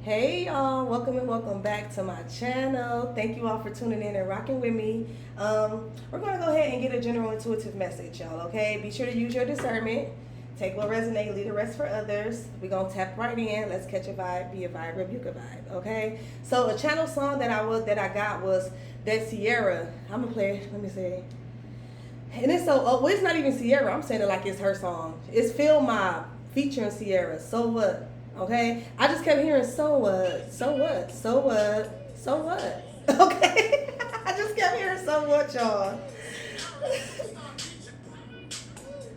Hey y'all, welcome and welcome back to my channel. Thank you all for tuning in and rocking with me. We're going to go ahead and get a general intuitive message, y'all, okay? Be sure to use your discernment. Take what resonates, leave the rest for others. We're going to tap right in. Let's catch a vibe, be a vibe, rebuke a vibe, okay? So a channel song that I got was that Sierra. I'm going to play it. Let me see. And it's well, it's not even Sierra. I'm saying it like it's her song. It's Phil Mob featuring Sierra. So what? Okay, I just kept hearing so what, so what, so what, so what. Okay, I just kept hearing so what, y'all.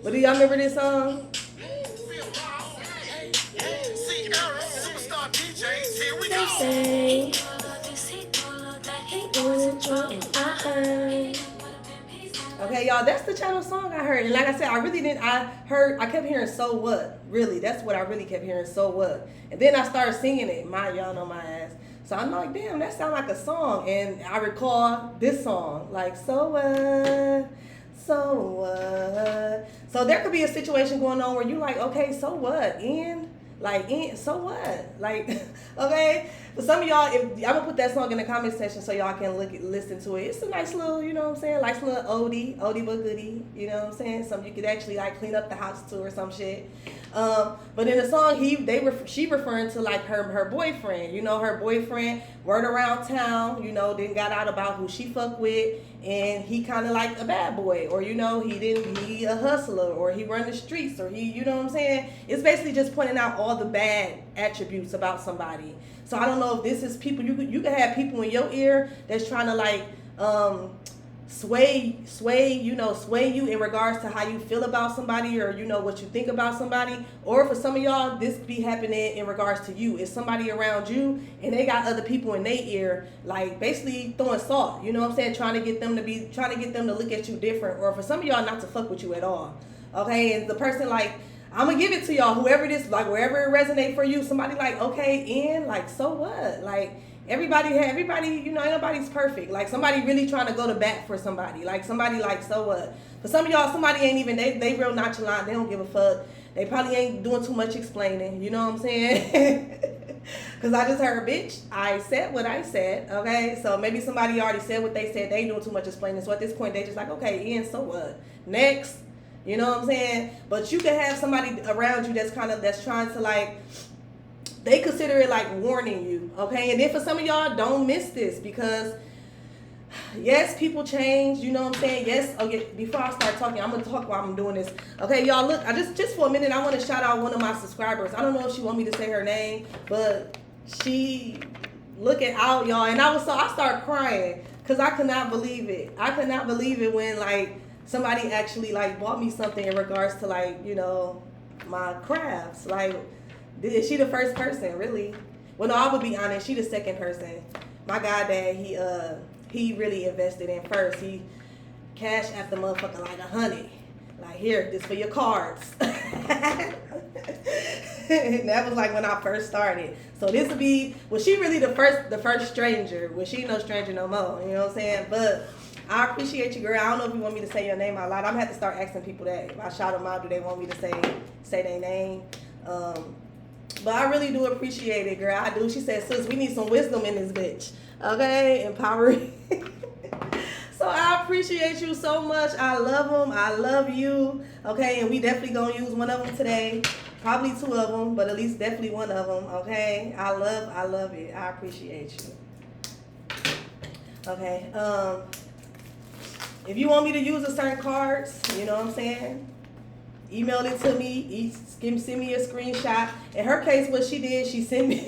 But do y'all remember this song? Okay, y'all, that's the channel song I heard. And like I said, I kept hearing so what. Really, that's what I really kept hearing, so what. And then I started singing it, y'all know my ass. So I'm like, damn, that sounds like a song. And I recall this song, like, so what, so what. So there could be a situation going on where you're like, okay, so what, so what? Like, okay. For some of y'all, I'm gonna put that song in the comment section so y'all can listen to it. It's a nice little, you know what I'm saying, nice little oldie but goodie, you know what I'm saying? Something you could actually like clean up the house to or some shit. But in the song, she referring to like her boyfriend, you know, her boyfriend word around town, you know, then got out about who she fuck with, and he kind of like a bad boy, or you know, he a hustler, or he run the streets, or he, you know what I'm saying? It's basically just pointing out all the bad attributes about somebody. So I don't know if this is people, you could have people in your ear that's trying to like sway you in regards to how you feel about somebody, or you know what you think about somebody. Or for some of y'all, this be happening in regards to you. It's somebody around you and they got other people in their ear, like basically throwing salt, you know what I'm saying, trying to get them to look at you different, or for some of y'all not to fuck with you at all. Okay, and the person like, I'm gonna give it to y'all, whoever this, like wherever it resonate for you, somebody like, okay, and like, so what? Like everybody, you know, ain't nobody's perfect. Like somebody really trying to go to bat for somebody. Like somebody like, so what? For some of y'all, somebody ain't even, they real nonchalant, they don't give a fuck. They probably ain't doing too much explaining, you know what I'm saying? Cause I just heard, bitch, I said what I said, okay? So maybe somebody already said what they said, they ain't doing too much explaining. So at this point, they just like, okay, and so what? Next. You know what I'm saying? But you can have somebody around you that's trying to like, they consider it like warning you, okay? And then for some of y'all, don't miss this, because yes, people change, you know what I'm saying? Yes, okay, before I start talking, I'm gonna talk while I'm doing this. Okay, y'all, look, I just for a minute, I want to shout out one of my subscribers. I don't know if she want me to say her name, but she looking out, y'all, and I started crying because I could not believe it. I could not believe it when like somebody actually like bought me something in regards to like, you know, my crafts. Like, is she the first person, really? Well, no, I would be honest, she the second person. My goddad, he really invested in first. He CashApp the motherfucker like 100. Like, here, this for your cards. And that was like when I first started. So this would be, was she really the first stranger? Was she no stranger no more? You know what I'm saying? But I appreciate you, girl. I don't know if you want me to say your name out loud. I'm gonna have to start asking people that. If I shout them out, do they want me to say their name? But I really do appreciate it, girl. I do. She said, sis, we need some wisdom in this bitch. Okay? Empowering. So I appreciate you so much. I love them. I love you. Okay? And we definitely gonna use one of them today. Probably two of them, but at least definitely one of them. Okay? I love it. I appreciate you. Okay. If you want me to use a certain cards, you know what I'm saying? Email it to me. Send me a screenshot. In her case, what she did, she sent me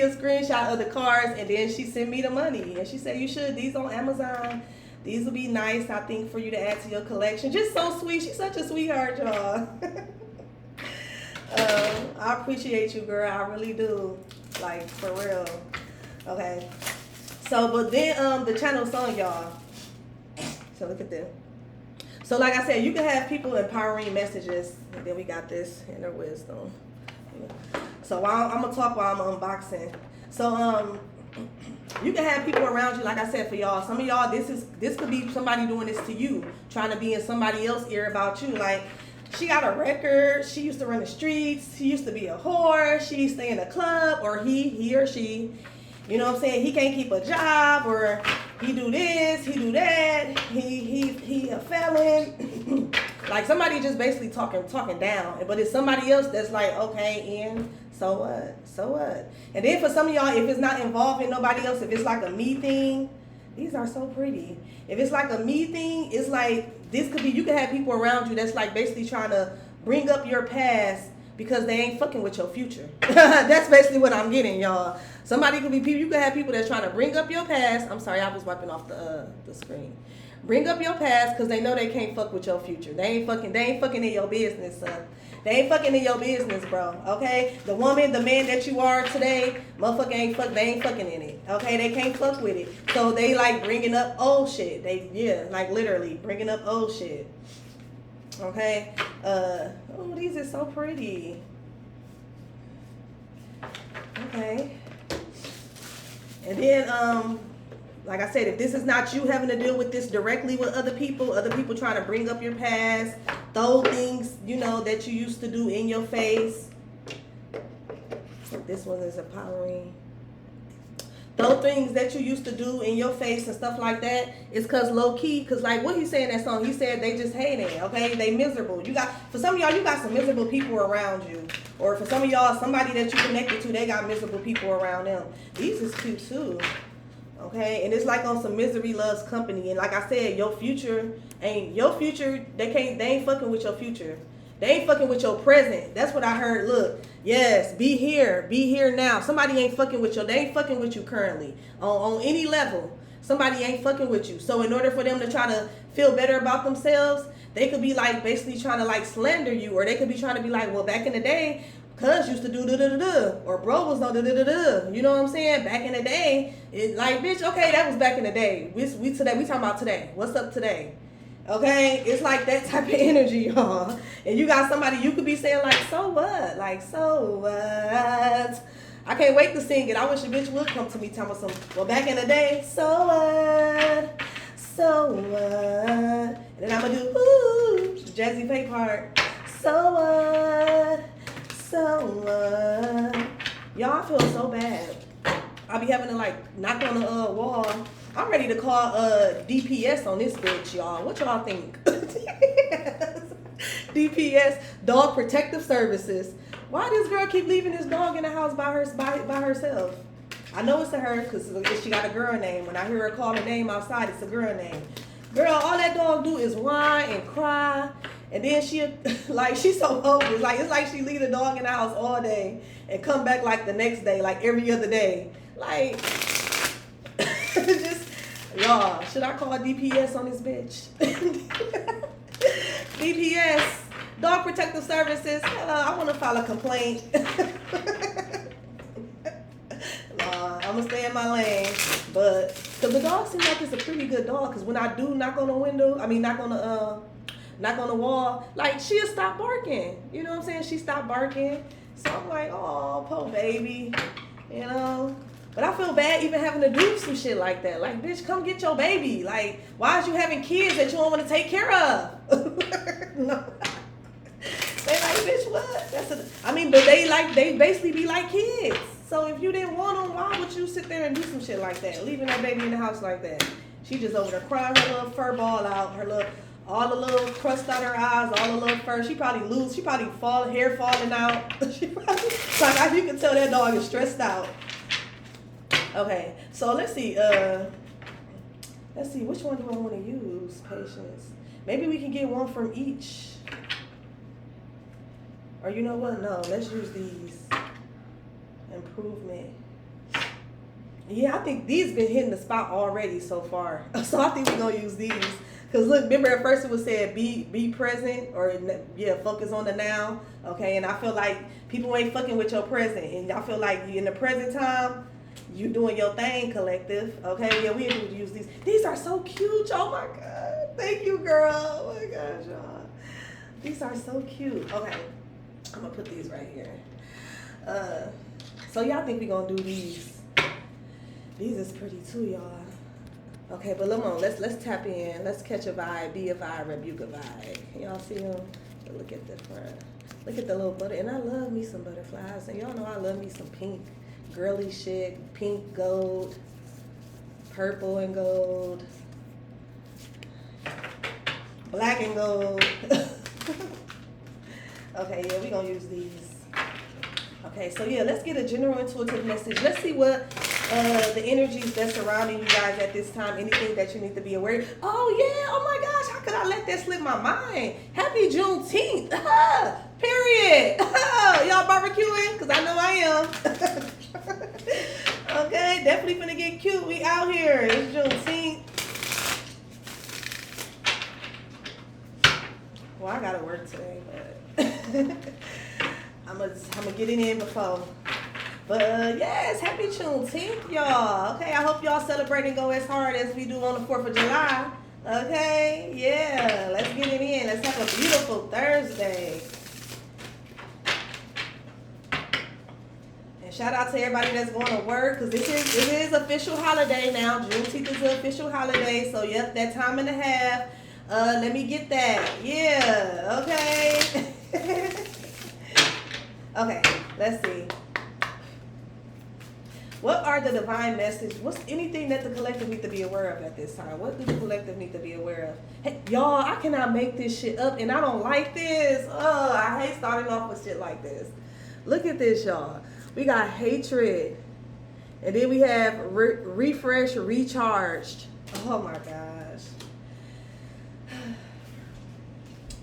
a screenshot of the cards, and then she sent me the money. And she said, you should. These on Amazon. These will be nice, I think, for you to add to your collection. Just so sweet. She's such a sweetheart, y'all. I appreciate you, girl. I really do. Like, for real. Okay. So, but then the channel song, y'all. So look at them. So like I said, you can have people empowering messages, and then we got this inner wisdom. So I'm gonna talk while I'm unboxing. So you can have people around you, like I said, for y'all. Some of y'all, this could be somebody doing this to you, trying to be in somebody else's ear about you. Like she got a record. She used to run the streets. She used to be a whore. She stay in a club, or he or she. You know what I'm saying? He can't keep a job, or he do this, he do that. He a felon. Like somebody just basically talking down. But it's somebody else that's like, okay, and so what? So what? And then for some of y'all, if it's not involving nobody else, if it's like a me thing, these are so pretty. If it's like a me thing, it's like this could be, you could have people around you that's like basically trying to bring up your past because they ain't fucking with your future. That's basically what I'm getting, y'all. Somebody could be people, you could have people that's trying to bring up your past. I'm sorry, I was wiping off the screen. Bring up your past because they know they can't fuck with your future. They ain't fucking in your business, son. They ain't fucking in your business, bro. Okay? The woman, the man that you are today, motherfucker they ain't fucking in it. Okay? They can't fuck with it. So they like bringing up old shit. Like literally bringing up old shit. Okay? Oh, these are so pretty. Okay. And then, like I said, if this is not you having to deal with this directly with other people trying to bring up your past, throw things, you know, that you used to do in your face. This one is empowering. Those things that you used to do in your face and stuff like that, it's cause low key, cause like what he said in that song, he said they just hating, okay? They miserable. For some of y'all, you got some miserable people around you. Or for some of y'all, somebody that you connected to, they got miserable people around them. These is cute too. Okay, and it's like on some misery loves company. And like I said, your future, they ain't fucking with your future. They ain't fucking with your present. That's what I heard. Look, yes, be here now. Somebody ain't fucking with you. They ain't fucking with you currently. On any level, somebody ain't fucking with you. So in order for them to try to feel better about themselves, they could be like basically trying to like slander you, or they could be trying to be like, well, back in the day, cuz used to do da-da-da-da, or bro was on da-da-da-da. You know what I'm saying? Back in the day, it like, bitch, okay, that was back in the day. We talking about today. What's up today? Okay? It's like that type of energy, y'all. And you got somebody, you could be saying like, so what? Like, so what? I can't wait to sing it. I wish a bitch would come to me telling me something. Well, back in the day, so what? So what? And then I'm going to do, ooh, the Jazzy Faye part. So what? So what? Y'all, I feel so bad. I be having to like knock on the wall. I'm ready to call DPS on this bitch, y'all. What y'all think? DPS, Dog Protective Services. Why this girl keep leaving this dog in the house by herself? I know it's a her because she got a girl name. When I hear her call a name outside, it's a girl name. Girl, all that dog do is whine and cry. And then she's so hopeless. Like, it's like she leave the dog in the house all day and come back like the next day, like every other day. Like, just, y'all, should I call DPS on this bitch? DPS, Dog Protective Services. Hello, I want to file a complaint. I'm going to stay in my lane. But, because the dog seems like it's a pretty good dog. Because when I do knock on the wall, like, she'll stop barking. You know what I'm saying? She stopped barking. So I'm like, oh, poor baby. You know? But I feel bad even having to do some shit like that. Like, bitch, come get your baby. Like, why is you having kids that you don't want to take care of? No. They like, bitch, what? But they basically be like kids. So if you didn't want them, why would you sit there and do some shit like that? Leaving that baby in the house like that. She just over there crying her little fur ball out, all the little crust out her eyes, all the little fur. She probably fall, hair falling out. Like you can tell that dog is stressed out. Okay, so let's see, which one do I want to use? Patience. Maybe we can get one from each. Or you know what? No, let's use these. Improvement. Yeah, I think these been hitting the spot already so far. So I think we're going to use these. Because look, remember at first it was said be present, or focus on the now. Okay, and I feel like people ain't fucking with your present. And I feel like in the present time, you doing your thing, collective. Okay, yeah, we need to use these. These are so cute. Oh my God. Thank you, girl. Oh my gosh, y'all. These are so cute. Okay, I'm going to put these right here. So y'all think we going to do these. These is pretty too, y'all. Okay, but come on, let's tap in. Let's catch a vibe, be a vibe, rebuke a vibe. Y'all see them? Look at the front. Look at the little butter. And I love me some butterflies. And y'all know I love me some pink, girly shit. Pink, gold, purple and gold, black and gold. Okay, yeah, we're going to use these. Okay, so yeah, let's get a general intuitive message. Let's see what the energies that's surrounding you guys at this time. Anything that you need to be aware of. Oh yeah, oh my gosh, how could I let that slip my mind? Happy Juneteenth. Period. Y'all barbecuing? Because I know I am. Okay, definitely finna get cute. We out here. It's Juneteenth. Well, I gotta work today, but I'm gonna get it in before. But yes, happy Juneteenth, y'all. Okay, I hope y'all celebrate and go as hard as we do on the 4th of July. Okay, yeah, let's get it in. Let's have a beautiful Thursday. And shout out to everybody that's going to work, because it is official holiday now. Juneteenth is an official holiday, so yep, that time and a half. Let me get that. Yeah, okay. Okay, let's see. What are the divine messages? What's anything that the collective need to be aware of at this time? What do the collective need to be aware of? Hey, y'all, I cannot make this shit up, and I don't like this. Oh, I hate starting off with shit like this. Look at this, y'all. We got hatred, and then we have refresh, recharged. Oh my gosh.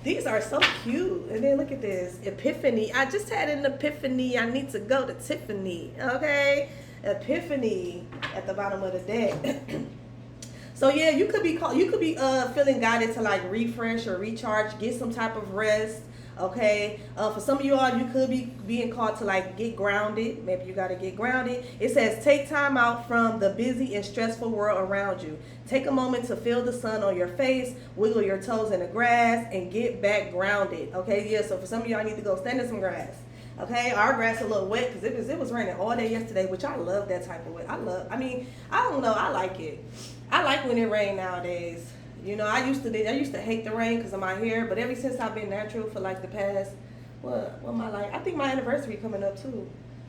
These are so cute. And then look at this. Epiphany. I just had an epiphany. I need to go to Tiffany. Okay? Epiphany at the bottom of the deck. So yeah, you could be feeling guided to like refresh or recharge, get some type of rest. Okay, for some of you all, you could be being called to like get grounded. Maybe you got to get grounded. It says take time out from the busy and stressful world around you. Take a moment to feel the sun on your face, wiggle your toes in the grass, and get back grounded. Okay, yeah, so for some of y'all, I need to go stand in some grass. Okay, our grass a little wet because it was raining all day yesterday, which I love that type of wet. I don't know, I like it. I like when it rains nowadays. You know, I used to hate the rain because of my hair, but ever since I've been natural for like the past, I think my anniversary coming up too,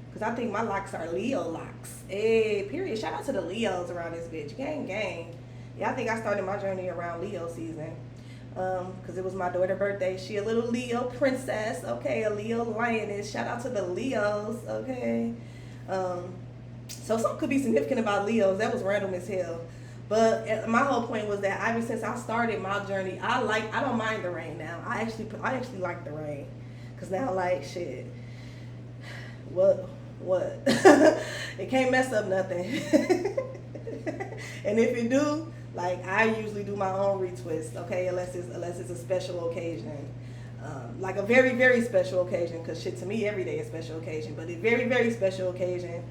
because I think my locks are Leo locks. Hey, period. Shout out to the Leos around this bitch. Gang, gang. Yeah, I think I started my journey around Leo season, because it was my daughter's birthday. She a little Leo princess, okay, a Leo lioness. Shout out to the Leos, okay. So something could be significant about Leos. That was random as hell. But my whole point was that ever since I started my journey, I don't mind the rain now. I actually like the rain, cause now like shit, what, it can't mess up nothing. And if it do, like I usually do my own retwist, okay, unless it's a special occasion, like a very very special occasion, cause shit to me every day is a special occasion, but a very very special occasion.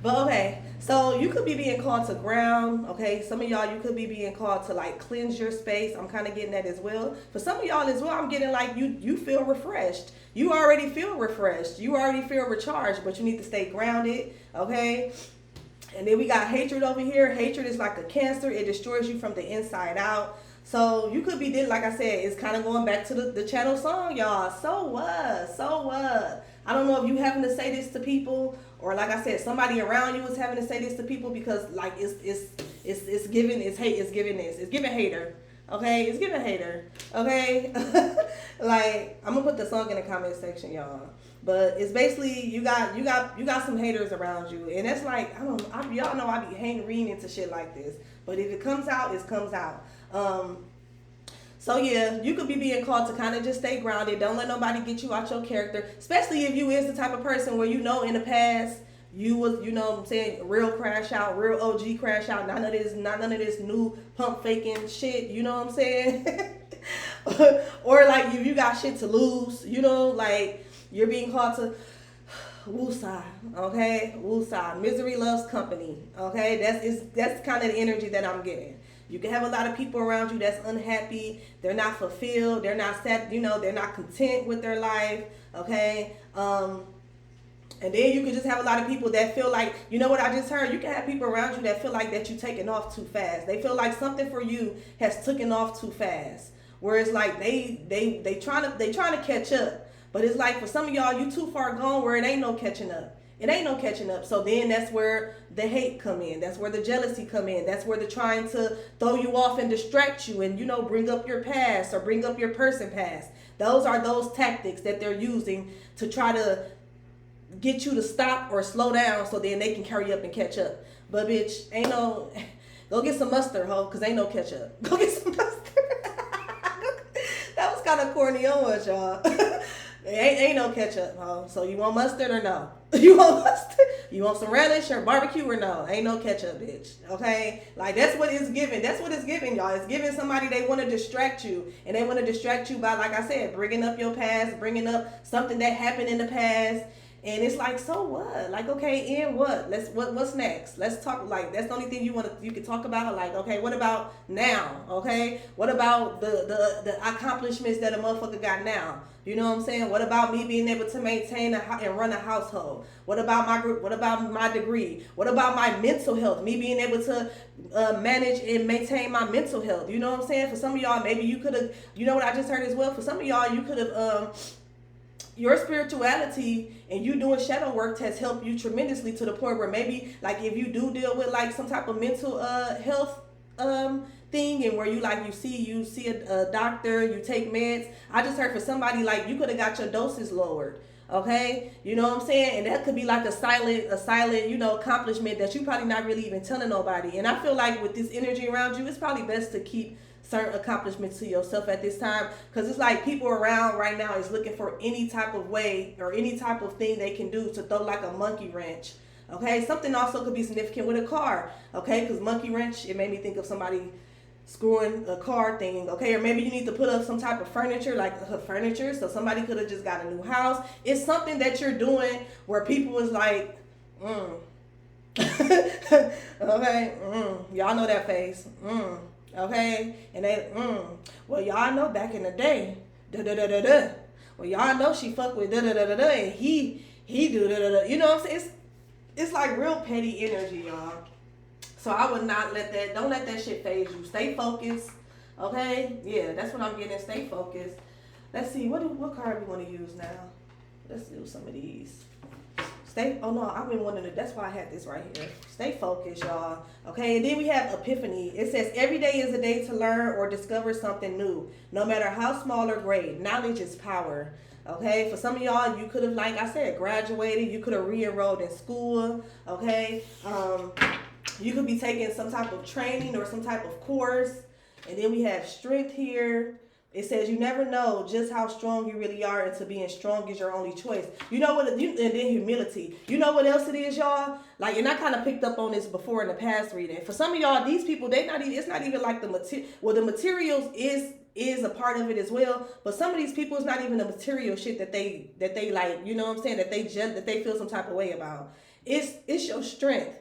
But okay, so you could be being called to ground, okay? Some of y'all, you could be being called to like cleanse your space. I'm kind of getting that as well. For some of y'all as well, I'm getting like you feel refreshed. You already feel refreshed. You already feel recharged, but you need to stay grounded, okay? And then we got hatred over here. Hatred is like a cancer. It destroys you from the inside out. So you could be, like I said, it's kind of going back to the channel song, y'all. So what? So what? I don't know if you having to say this to people, or like I said, somebody around you is having to say this to people, because like it's giving hater. Okay, it's giving hater. Okay, like I'm gonna put the song in the comment section, y'all. But it's basically you got some haters around you, and that's like y'all know I be reading into shit like this. But if it comes out, it comes out. So yeah, you could be being called to kind of just stay grounded. Don't let nobody get you out your character, especially if you is the type of person where you know in the past you was, you know what I'm saying, real crash out, real OG crash out, none of this new pump faking shit, you know what I'm saying? Or like you got shit to lose, you know, like you're being called to woosah, okay? Woosah. Misery loves company, okay? That's kind of the energy that I'm getting. You can have a lot of people around you that's unhappy. They're not fulfilled. They're not set. You know, they're not content with their life. Okay. And then you can just have a lot of people that feel like, you know what I just heard? You can have people around you that feel like that you're taking off too fast. They feel like something for you has taken off too fast. where it's like they trying to catch up. But it's like for some of y'all, you too far gone where it ain't no catching up. It ain't no catching up. So then that's where the hate come in. That's where the jealousy come in. That's where the trying to throw you off and distract you and, bring up your past or bring up your person past. Those are those tactics that they're using to try to get you to stop or slow down so then they can carry up and catch up. But bitch, ain't no, go get some mustard, ho, because ain't no catch up. Go get some mustard. That was kind of corny on us, y'all. Ain't no ketchup, huh? So you want mustard or no? You want mustard? You want some relish or barbecue or no? Ain't no ketchup, bitch. Okay? Like, that's what it's giving. That's what it's giving, y'all. It's giving somebody they want to distract you. And they want to distract you by, like I said, bringing up your past, bringing up something that happened in the past. And it's like, so what? Like, okay, and what? What's next? Let's talk. Like, that's the only thing you can talk about. Like, okay, what about now? Okay, what about the accomplishments that a motherfucker got now? You know what I'm saying? What about me being able to maintain and run a household? What about my group? What about my degree? What about my mental health? Me being able to manage and maintain my mental health. You know what I'm saying? For some of y'all, maybe you could have. You know what I just heard as well? For some of y'all, you could have. Your spirituality and you doing shadow work has helped you tremendously to the point where maybe like if you do deal with like some type of mental health thing and where you see a doctor, you take meds. I just heard for somebody like you could have got your doses lowered. Okay, you know what I'm saying? And that could be like a silent, accomplishment that you probably not really even telling nobody. And I feel like with this energy around you, it's probably best to keep certain accomplishments to yourself at this time, because it's like people around right now is looking for any type of way or any type of thing they can do to throw like a monkey wrench. Okay, something also could be significant with a car. Okay, because monkey wrench, it made me think of somebody screwing a car thing. Okay, or maybe you need to put up some type of furniture, like furniture, so somebody could have just got a new house. It's something that you're doing where people is like, okay, y'all know that face, okay, and they, well, y'all know back in the day, well, y'all know she fucked with and he do you know what I'm saying? It's like real petty energy, y'all. So I would not don't let that shit phase you. Stay focused, okay? Yeah, that's what I'm getting. Stay focused. Let's see, what card we want to use now? Let's do some of these. I've been wanting to, that's why I had this right here. Stay focused, y'all. Okay, and then we have Epiphany. It says, every day is a day to learn or discover something new, no matter how small or great. Knowledge is power. Okay, for some of y'all, you could have, like I said, graduated. You could have re-enrolled in school. Okay, you could be taking some type of training or some type of course. And then we have Strength here. It says you never know just how strong you really are until being strong is your only choice. You know what? And then humility. You know what else it is, y'all? Like, and I kind of picked up on this before in the past reading. For some of y'all, these people, it's not even like the material. Well, the materials is a part of it as well. But some of these people, it's not even the material shit that they like. You know what I'm saying? That they feel some type of way about. It's your strength.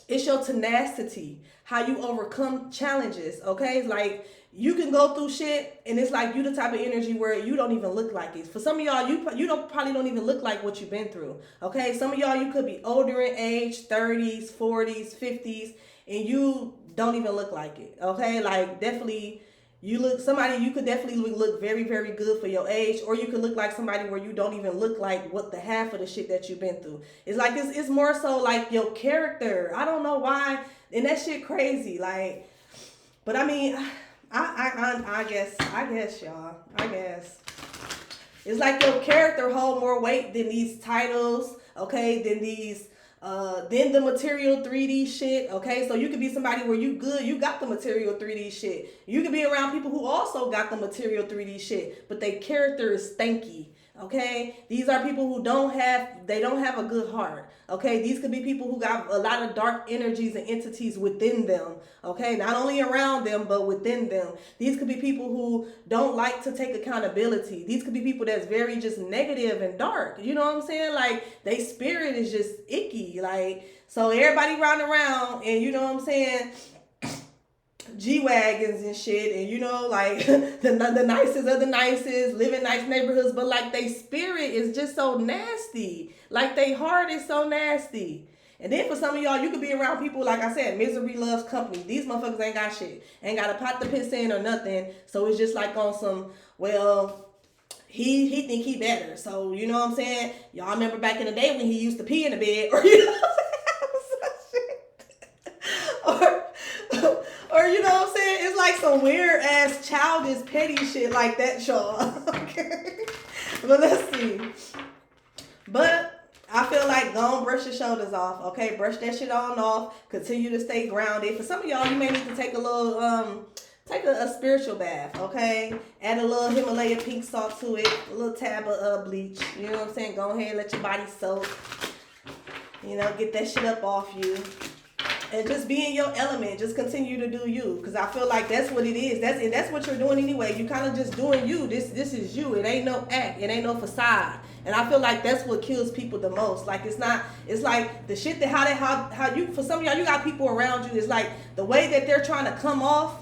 It's your tenacity. How you overcome challenges. Okay, like. You can go through shit, and it's like you the type of energy where you don't even look like it. For some of y'all, you probably don't even look like what you've been through. Okay, some of y'all, you could be older in age, 30s, 40s, 50s, and you don't even look like it. Okay, like definitely, you could definitely look very, very good for your age, or you could look like somebody where you don't even look like what the half of the shit that you've been through. It's like it's more so like your character. I don't know why, and that shit crazy. Like, but I mean. I guess y'all. I guess it's like your character hold more weight than these titles, okay? Than the material 3D shit, okay? So you could be somebody where you got the material 3D shit. You could be around people who also got the material 3D shit, but their character is stanky. Okay, these are people who don't have a good heart. Okay, these could be people who got a lot of dark energies and entities within them. Okay, not only around them, but within them. These could be people who don't like to take accountability. These could be people that's very just negative and dark. You know what I'm saying? Like, they spirit is just icky. Like, so everybody running around and you know what I'm saying? G-Wagons and shit, and like the nicest of the nicest, live in nice neighborhoods, but like they spirit is just so nasty. Like they heart is so nasty. And then for some of y'all, you could be around people, like I said, misery loves company. These motherfuckers ain't got shit. Ain't got a pot to piss in or nothing. So it's just like on some, well, he think he better. So, you know what I'm saying? Y'all remember back in the day when he used to pee in the bed, or you know what I'm saying? Or you know what I'm saying? It's like some weird ass childish petty shit like that, y'all. Okay. But let's see. But I feel like go on, brush your shoulders off, okay? Brush that shit on off. Continue to stay grounded. For some of y'all, you may need to take a little, take a spiritual bath, okay? Add a little Himalayan pink salt to it, a little tab of bleach. You know what I'm saying? Go ahead and let your body soak. You know, get that shit up off you. And just be in your element. Just continue to do you. Because I feel like that's what it is. That's what you're doing anyway. You kind of just doing you. This is you. It ain't no act. It ain't no facade. And I feel like that's what kills people the most. Like it's like the shit that how you, for some of y'all, you got people around you. It's like the way that they're trying to come off.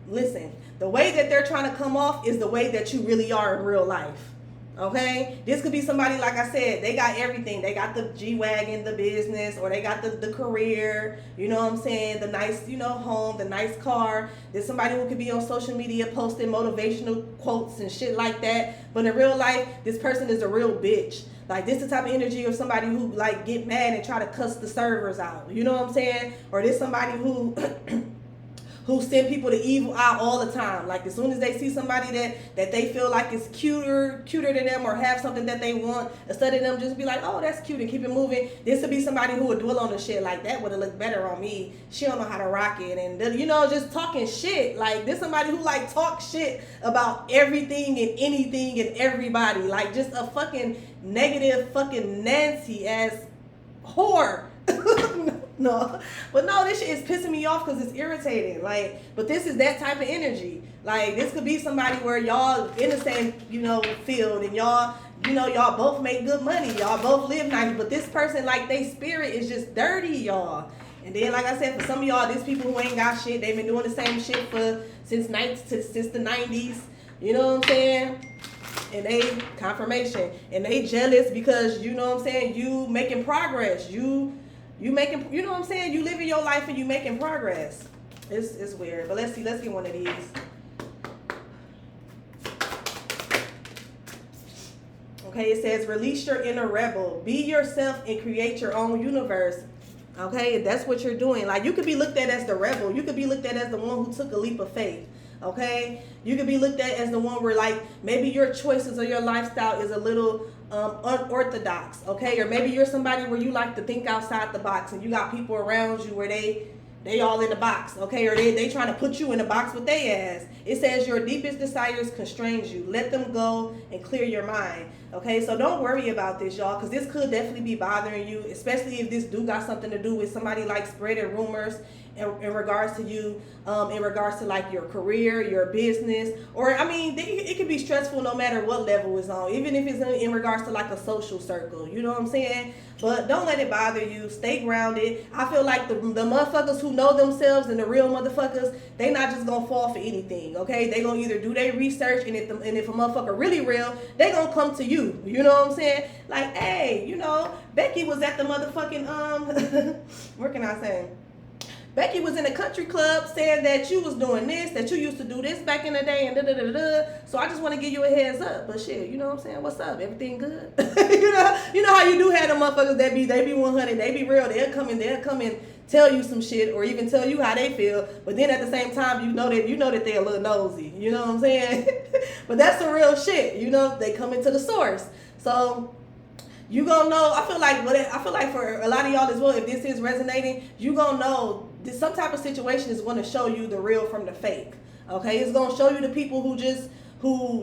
Listen, the way that they're trying to come off is the way that you really are in real life. Okay, this could be somebody, like I said, they got everything. They got the G-Wagon, the business, or they got the career, you know what I'm saying, the nice, you know, home, the nice car. There's somebody who could be on social media posting motivational quotes and shit like that. But in real life, this person is a real bitch. Like, this is the type of energy of somebody who, like, get mad and try to cuss the servers out. You know what I'm saying? Or this somebody who... who send people the evil eye all the time. Like, as soon as they see somebody that they feel like is cuter than them or have something that they want, instead of them just be like, oh, that's cute, and keep it moving, this would be somebody who would dwell on the shit like, that would have looked better on me. She don't know how to rock it. And, you know, just talking shit. Like, this somebody who, like, talk shit about everything and anything and everybody. Like, just a fucking negative fucking Nancy-ass whore. No, but no, this shit is pissing me off because it's irritating. Like, but this is that type of energy. Like, this could be somebody where y'all in the same, you know, field, and y'all, you know, y'all both make good money. Y'all both live nice, but this person, like, they spirit is just dirty, y'all. And then, like I said, for some of y'all, there's people who ain't got shit. They've been doing the same shit since the 90s. You know what I'm saying? And they confirmation, and they jealous because, you know what I'm saying, you making progress. You making, you know what I'm saying? You living your life and you making progress. It's weird. But let's see. Let's get one of these. Okay, it says, release your inner rebel. Be yourself and create your own universe. Okay, that's what you're doing. Like, you could be looked at as the rebel. You could be looked at as the one who took a leap of faith. Okay, you could be looked at as the one where, like, maybe your choices or your lifestyle is a little unorthodox. Okay, or maybe you're somebody where you like to think outside the box, and you got people around you where they all in the box. Okay, or they trying to put you in the box with their ass. It says your deepest desires constrains you. Let them go and clear your mind. Okay, so don't worry about this, y'all, because this could definitely be bothering you, especially if this do got something to do with somebody like spreading rumors in regards to you, in regards to like your career, your business, or I mean, it can be stressful no matter what level it's on, even if it's in regards to like a social circle, you know what I'm saying? But don't let it bother you. Stay grounded. I feel like the motherfuckers who know themselves and the real motherfuckers, they not just gonna fall for anything, okay? They gonna either do their research, and if a motherfucker really real, they gonna come to you. You know what I'm saying? Like, hey, you know, Becky was at the motherfucking what can I say? Becky was in a country club saying that you was doing this, that you used to do this back in the day, and da-da-da-da-da. So I just want to give you a heads up. But shit, you know what I'm saying? What's up? Everything good? you know how you do have them motherfuckers that they be 100, they be real. They'll come and tell you some shit, or even tell you how they feel. But then at the same time, you know that they're a little nosy. You know what I'm saying? But that's the real shit. You know, they come into the source. So you gonna know. I feel like for a lot of y'all as well, if this is resonating, you gonna know some type of situation is going to show you the real from the fake. Okay, it's going to show you the people who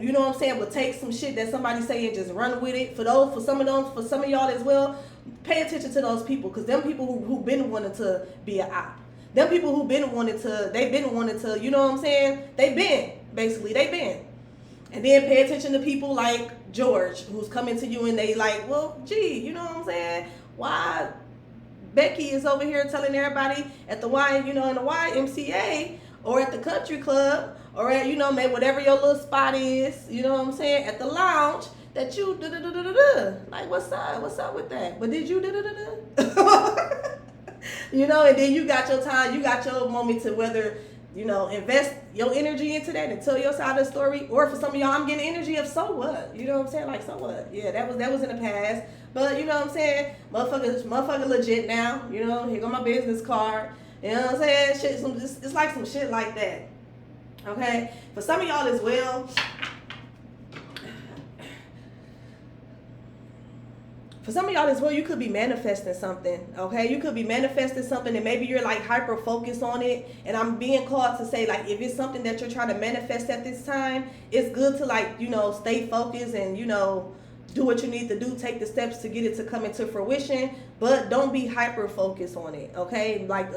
you know what I'm saying, will take some shit that somebody say and just run with it. For some of y'all as well, pay attention to those people, because them people who been wanting to be an op, them people who been wanting to, you know what I'm saying, they been. And then pay attention to people like George, who's coming to you and they like, well, gee, you know what I'm saying, why Becky is over here telling everybody at the in the YMCA or at the country club or at, you know, maybe whatever your little spot is, you know what I'm saying, at the lounge, that you da-da-da-da-da. Like, what's up with that? But did you da-da-da-da? You know, and then you got your time, you got your moment to whether, you know, invest your energy into that and tell your side of the story. Or for some of y'all, I'm getting energy of so what? You know what I'm saying? Like, so what? Yeah, that was in the past. But you know what I'm saying? Motherfucker legit now. You know, here go my business card. You know what I'm saying? Shit, it's like some shit like that. Okay? For some of y'all as well, you could be manifesting something, okay? You could be manifesting something and maybe you're like hyper focused on it. And I'm being called to say, like, if it's something that you're trying to manifest at this time, it's good to, like, you know, stay focused and, you know, do what you need to do, take the steps to get it to come into fruition, but don't be hyper focused on it, okay? Like,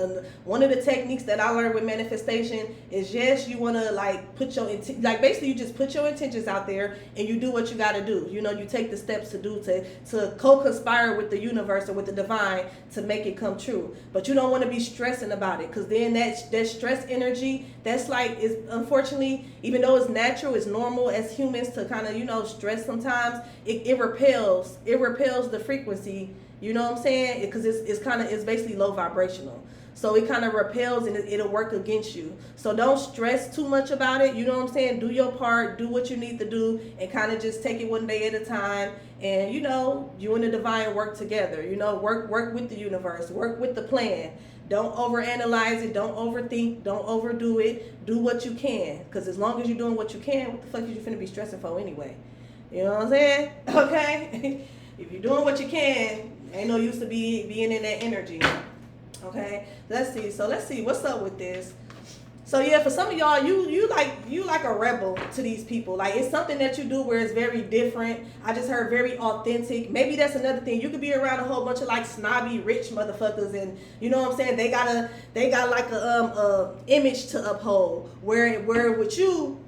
one of the techniques that I learned with manifestation is, yes, you want to like put your like basically you just put your intentions out there and you do what you got to do. You know, you take the steps to do to co-conspire with the universe or with the divine to make it come true. But you don't want to be stressing about it, because then that stress energy, that's like, is unfortunately, even though it's natural, it's normal as humans to kind of, you know, stress sometimes, it repels the frequency. You know what I'm saying? Because it's basically low vibrational. So it kind of repels and it'll work against you. So don't stress too much about it. You know what I'm saying? Do your part, do what you need to do, and kind of just take it one day at a time. And, you know, you and the divine work together. You know, work with the universe, work with the plan. Don't overanalyze it. Don't overthink. Don't overdo it. Do what you can. Because as long as you're doing what you can, what the fuck is you finna be stressing for anyway? You know what I'm saying? Okay? If you're doing what you can, ain't no use to being in that energy. Okay? Let's see what's up with this. So yeah, for some of y'all, you like a rebel to these people. Like, it's something that you do where it's very different. I just heard very authentic. Maybe that's another thing. You could be around a whole bunch of like snobby rich motherfuckers, and you know what I'm saying, they got like a image to uphold. Where with you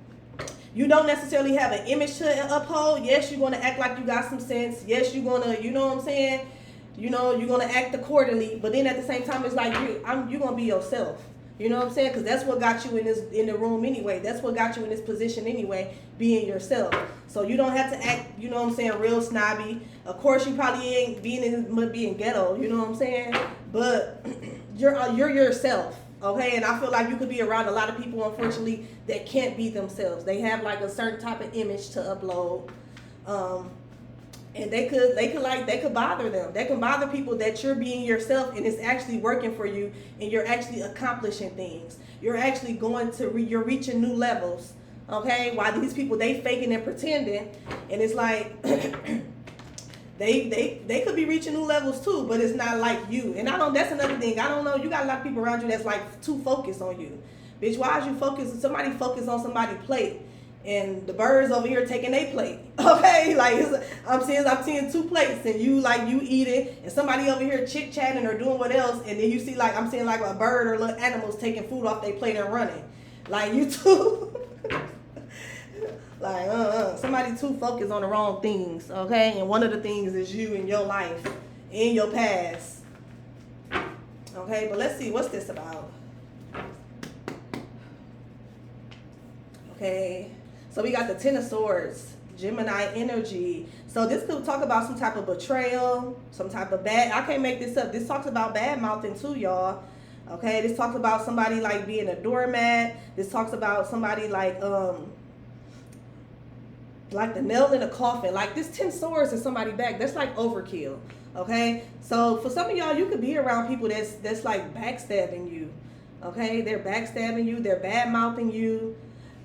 don't necessarily have an image to uphold. Yes, you're gonna act like you got some sense. Yes, you're gonna, you know what I'm saying, you know, you're gonna act accordingly. But then at the same time, it's like you're gonna be yourself. You know what I'm saying? Because that's what got you in the room anyway. That's what got you in this position anyway, being yourself. So you don't have to act, you know what I'm saying, real snobby. Of course, you probably ain't being ghetto. You know what I'm saying? But you're yourself. Okay, and I feel like you could be around a lot of people, unfortunately, that can't be themselves. They have like a certain type of image to upload, and they could bother them. They can bother people that you're being yourself and it's actually working for you, and you're actually accomplishing things. You're actually you're reaching new levels. Okay, while these people, they faking and pretending, and it's like. They could be reaching new levels too, but it's not like you. And that's another thing. I don't know. You got a lot of people around you that's like too focused on you. Bitch, why is you focused? Somebody focused on somebody's plate, and the birds over here taking their plate. Okay, like I'm seeing two plates, and you eat it, and somebody over here chit chatting or doing what else, and then you see like I'm seeing like a bird or little animals taking food off their plate and running. Like, you too. Like, somebody too focused on the wrong things, okay? And one of the things is you in your life, in your past. Okay, but let's see, what's this about? Okay, so we got the Ten of Swords, Gemini energy. So this could talk about some type of betrayal, some type of I can't make this up. This talks about bad mouthing too, y'all. Okay, this talks about somebody like being a doormat. This talks about somebody like the nail in a coffin. Like, this 10 swords in somebody's back, that's like overkill. Okay, so for some of y'all, you could be around people that's like backstabbing you. Okay, they're backstabbing you, they're bad mouthing you.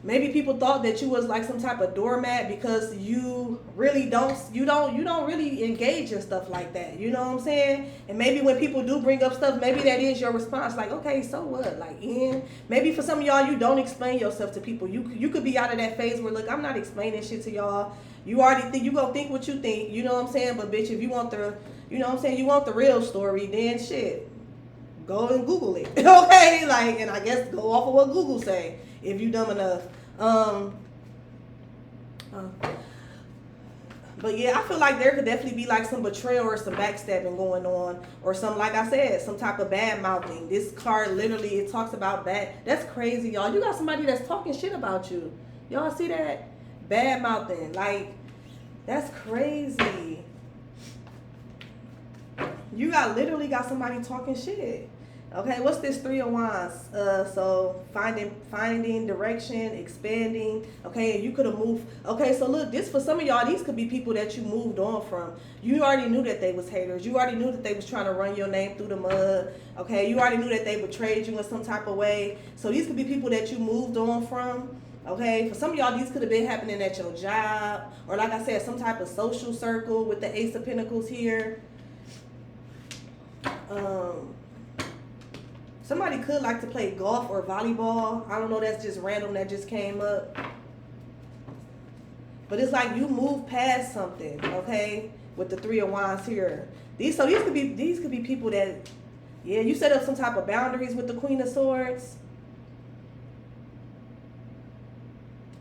Maybe people thought that you was like some type of doormat because you really don't really engage in stuff like that. You know what I'm saying? And maybe when people do bring up stuff, maybe that is your response. Like, okay, so what? Like, maybe for some of y'all, you don't explain yourself to people. You could be out of that phase where, look, I'm not explaining shit to y'all. You already think, you gonna think what you think. You know what I'm saying? But bitch, if you want you know what I'm saying, you want the real story, then shit, go and Google it. Okay, like, and I guess go off of what Google say if you dumb enough. But yeah, I feel like there could definitely be like some betrayal or some backstabbing going on, or some, like I said, some type of bad mouthing. This card literally, it talks about bad. That's crazy, y'all. You got somebody that's talking shit about you. Y'all see that? Bad mouthing. Like, That's crazy. You literally got somebody talking shit. Okay, what's this 3 of Wands? So finding direction, expanding. Okay, you could have moved. Okay, so look, this for some of y'all, these could be people that you moved on from. You already knew that they was haters. You already knew that they was trying to run your name through the mud. Okay, you already knew that they betrayed you in some type of way. So these could be people that you moved on from. Okay, for some of y'all, these could have been happening at your job, or like I said, some type of social circle with the Ace of Pentacles here. Somebody could like to play golf or volleyball. I don't know, that's just random, that just came up. But it's like you move past something, okay? With the 3 of Wands here. These could be people that, yeah, you set up some type of boundaries with the Queen of Swords.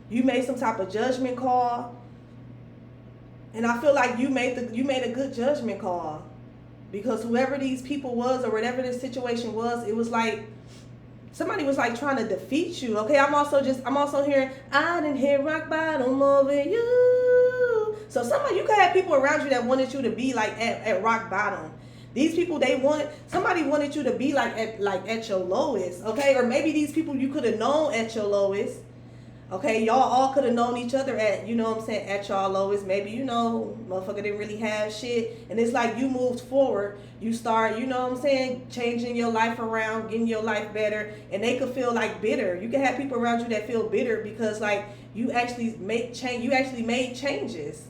You made some type of judgment call. And I feel like you made a good judgment call. Because whoever these people was, or whatever this situation was, it was like somebody was like trying to defeat you. Okay, I'm also hearing, I didn't hit rock bottom over you. So you could have people around you that wanted you to be like at rock bottom. These people, somebody wanted you to be like at your lowest. Okay, or maybe these people you could have known at your lowest. Okay, y'all all could have known each other at, you know what I'm saying, at y'all lowest. Maybe, you know, motherfucker didn't really have shit. And it's like you moved forward. You start, you know what I'm saying, changing your life around, getting your life better. And they could feel like bitter. You can have people around you that feel bitter because like you actually made changes.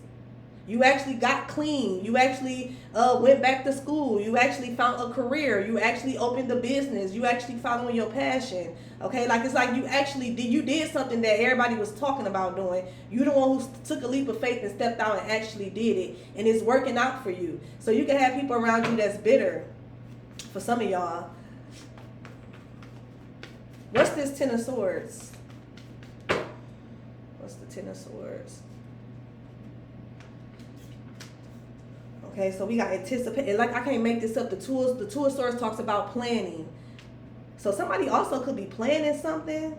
You actually got clean. You actually went back to school. You actually found a career. You actually opened a business. You actually following your passion. Okay, like it's like you did something that everybody was talking about doing. You the one who took a leap of faith and stepped out and actually did it, and it's working out for you. So you can have people around you that's bitter. For some of y'all, what's this 10 of Swords? What's the 10 of Swords? Okay, so we got anticipate. Like I can't make this up. The two of Swords talks about planning. So somebody also could be planning something.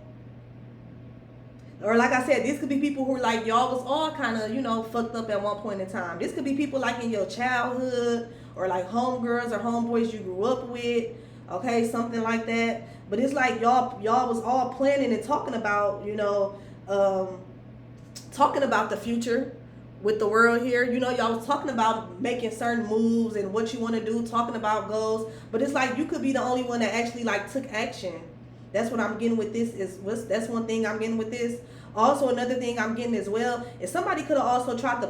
Or like I said, this could be people who are like, y'all was all kind of, you know, fucked up at one point in time. This could be people like in your childhood, or like homegirls or homeboys you grew up with. Okay, something like that. But it's like y'all was all planning and talking about, you know, talking about the future with the world here. You know, y'all was talking about making certain moves and what you want to do, talking about goals. But it's like you could be the only one that actually like took action. That's what I'm getting with this. That's one thing I'm getting with this. Also, another thing I'm getting as well is somebody could have also tried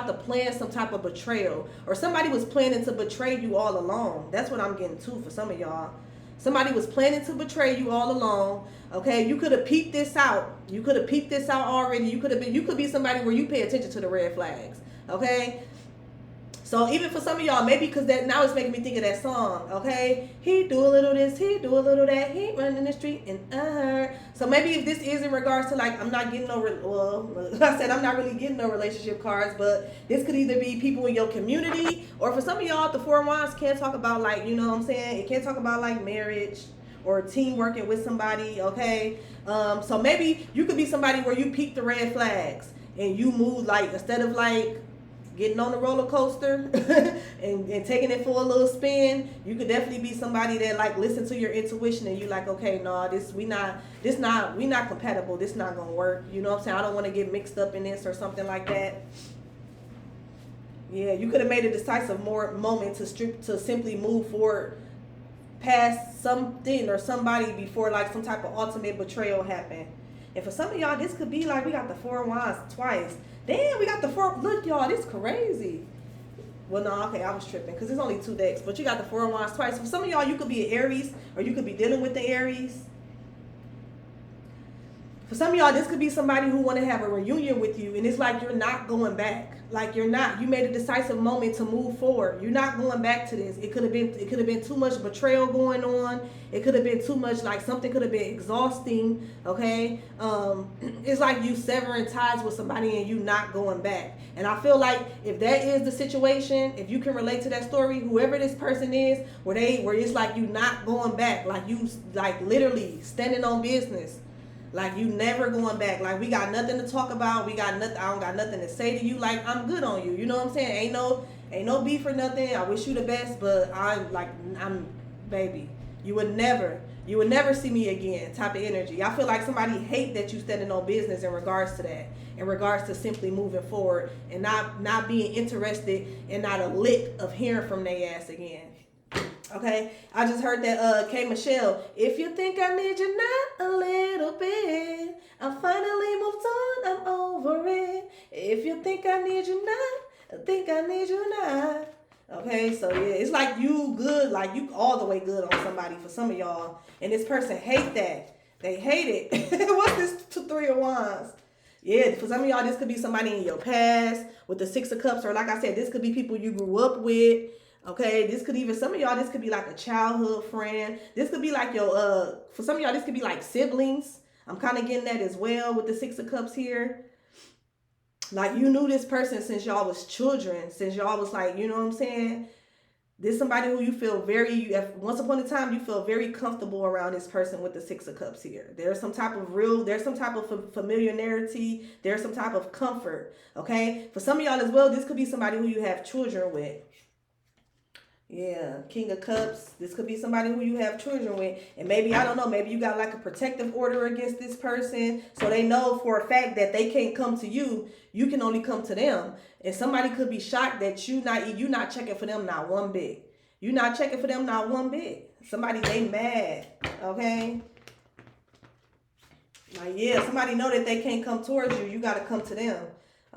to plan some type of betrayal, or somebody was planning to betray you all along. That's what I'm getting too for some of y'all. Somebody was planning to betray you all along. Okay, you could have peeped this out. You could have peeped this out already. You could be somebody where you pay attention to the red flags. Okay. So even for some of y'all, maybe because that now it's making me think of that song, okay? He do a little this, he do a little that, he run in the street and I heard. So maybe if this is in regards to like, I'm not getting no, I said I'm not really getting no relationship cards, but this could either be people in your community, or for some of y'all, the 4 of Wands can't talk about like, you know what I'm saying? It can't talk about like marriage or team working with somebody, okay? So maybe you could be somebody where you peep the red flags and you move like, instead of like, getting on the roller coaster and taking it for a little spin, you could definitely be somebody that like listen to your intuition and you like, okay, no, we not compatible. This not gonna work. You know what I'm saying? I don't want to get mixed up in this or something like that. Yeah, you could have made a decisive moment to simply move forward past something or somebody before like some type of ultimate betrayal happened. And for some of y'all, this could be like we got the 4 of Wands twice. Damn, we got the 4. Look, y'all, this crazy. Well, no, okay, I was tripping because there's only 2 decks. But you got the 4 of Wands twice. For some of y'all, you could be an Aries, or you could be dealing with the Aries. For some of y'all, this could be somebody who want to have a reunion with you, and it's like you're not going back. Like you're not. You made a decisive moment to move forward. You're not going back to this. It could have been too much betrayal going on. It could have been too much, like something could have been exhausting. Okay, it's like you severing ties with somebody and you not going back. And I feel like if that is the situation, if you can relate to that story, whoever this person is, where it's like you not going back, like you like literally standing on business. Like you never going back. Like we got nothing to talk about. We got nothing. I don't got nothing to say to you. Like I'm good on you. You know what I'm saying? Ain't no beef or nothing. I wish you the best, but I'm baby. You would never see me again. Type of energy. I feel like somebody hate that you standing on business in regards to that. In regards to simply moving forward and not being interested and not a lick of hearing from their ass again. Okay, I just heard that K Michelle, if you think I need you not a little bit, I finally moved on, I'm over it. If you think I need you not, I think I need you not. Okay, so yeah, it's like you good, like you all the way good on somebody for some of y'all, and this person hate that. They hate it. What's this 3 of Wands? Yeah, for some of y'all, this could be somebody in your past with the 6 of Cups, or like I said, this could be people you grew up with. Okay, this could even, some of y'all, this could be like a childhood friend. This could be like your, for some of y'all, this could be like siblings. I'm kind of getting that as well with the 6 of Cups here. Like you knew this person since y'all was children, since y'all was like, you know what I'm saying? This is somebody who you feel once upon a time, you feel very comfortable around this person with the 6 of Cups here. There's some type of familiarity. There's some type of comfort, okay? For some of y'all as well, this could be somebody who you have children with. Yeah, King of Cups. This could be somebody who you have children with. And maybe, I don't know, maybe you got like a protective order against this person. So they know for a fact that they can't come to you. You can only come to them. And somebody could be shocked that you not checking for them not one bit. You not checking for them not one bit. Somebody, they mad, okay? Like, yeah, somebody know that they can't come towards you. You got to come to them,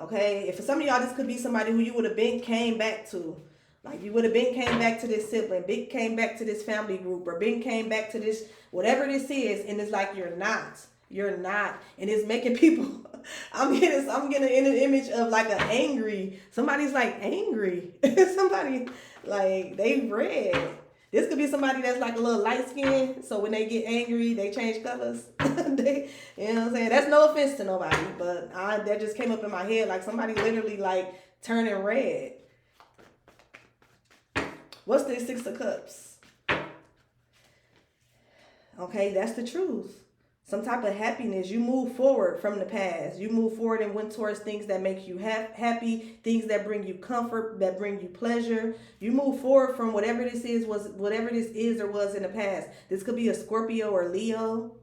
okay? If for some of y'all, this could be somebody who you would have been came back to. Like you would have been came back to this sibling, been came back to this family group, or been came back to this, whatever this is, and it's like you're not, and it's making people. I'm getting in an image of like an angry. Somebody's like angry. Somebody like they red. This could be somebody that's like a little light skin. So when they get angry, they change colors. You know what I'm saying? That's no offense to nobody, but that just came up in my head. Like somebody literally like turning red. What's this 6 of Cups? Okay, that's the truth. Some type of happiness. You move forward from the past. You move forward and went towards things that make you happy, things that bring you comfort, that bring you pleasure. You move forward from whatever this is or was in the past. This could be a Scorpio or Leo,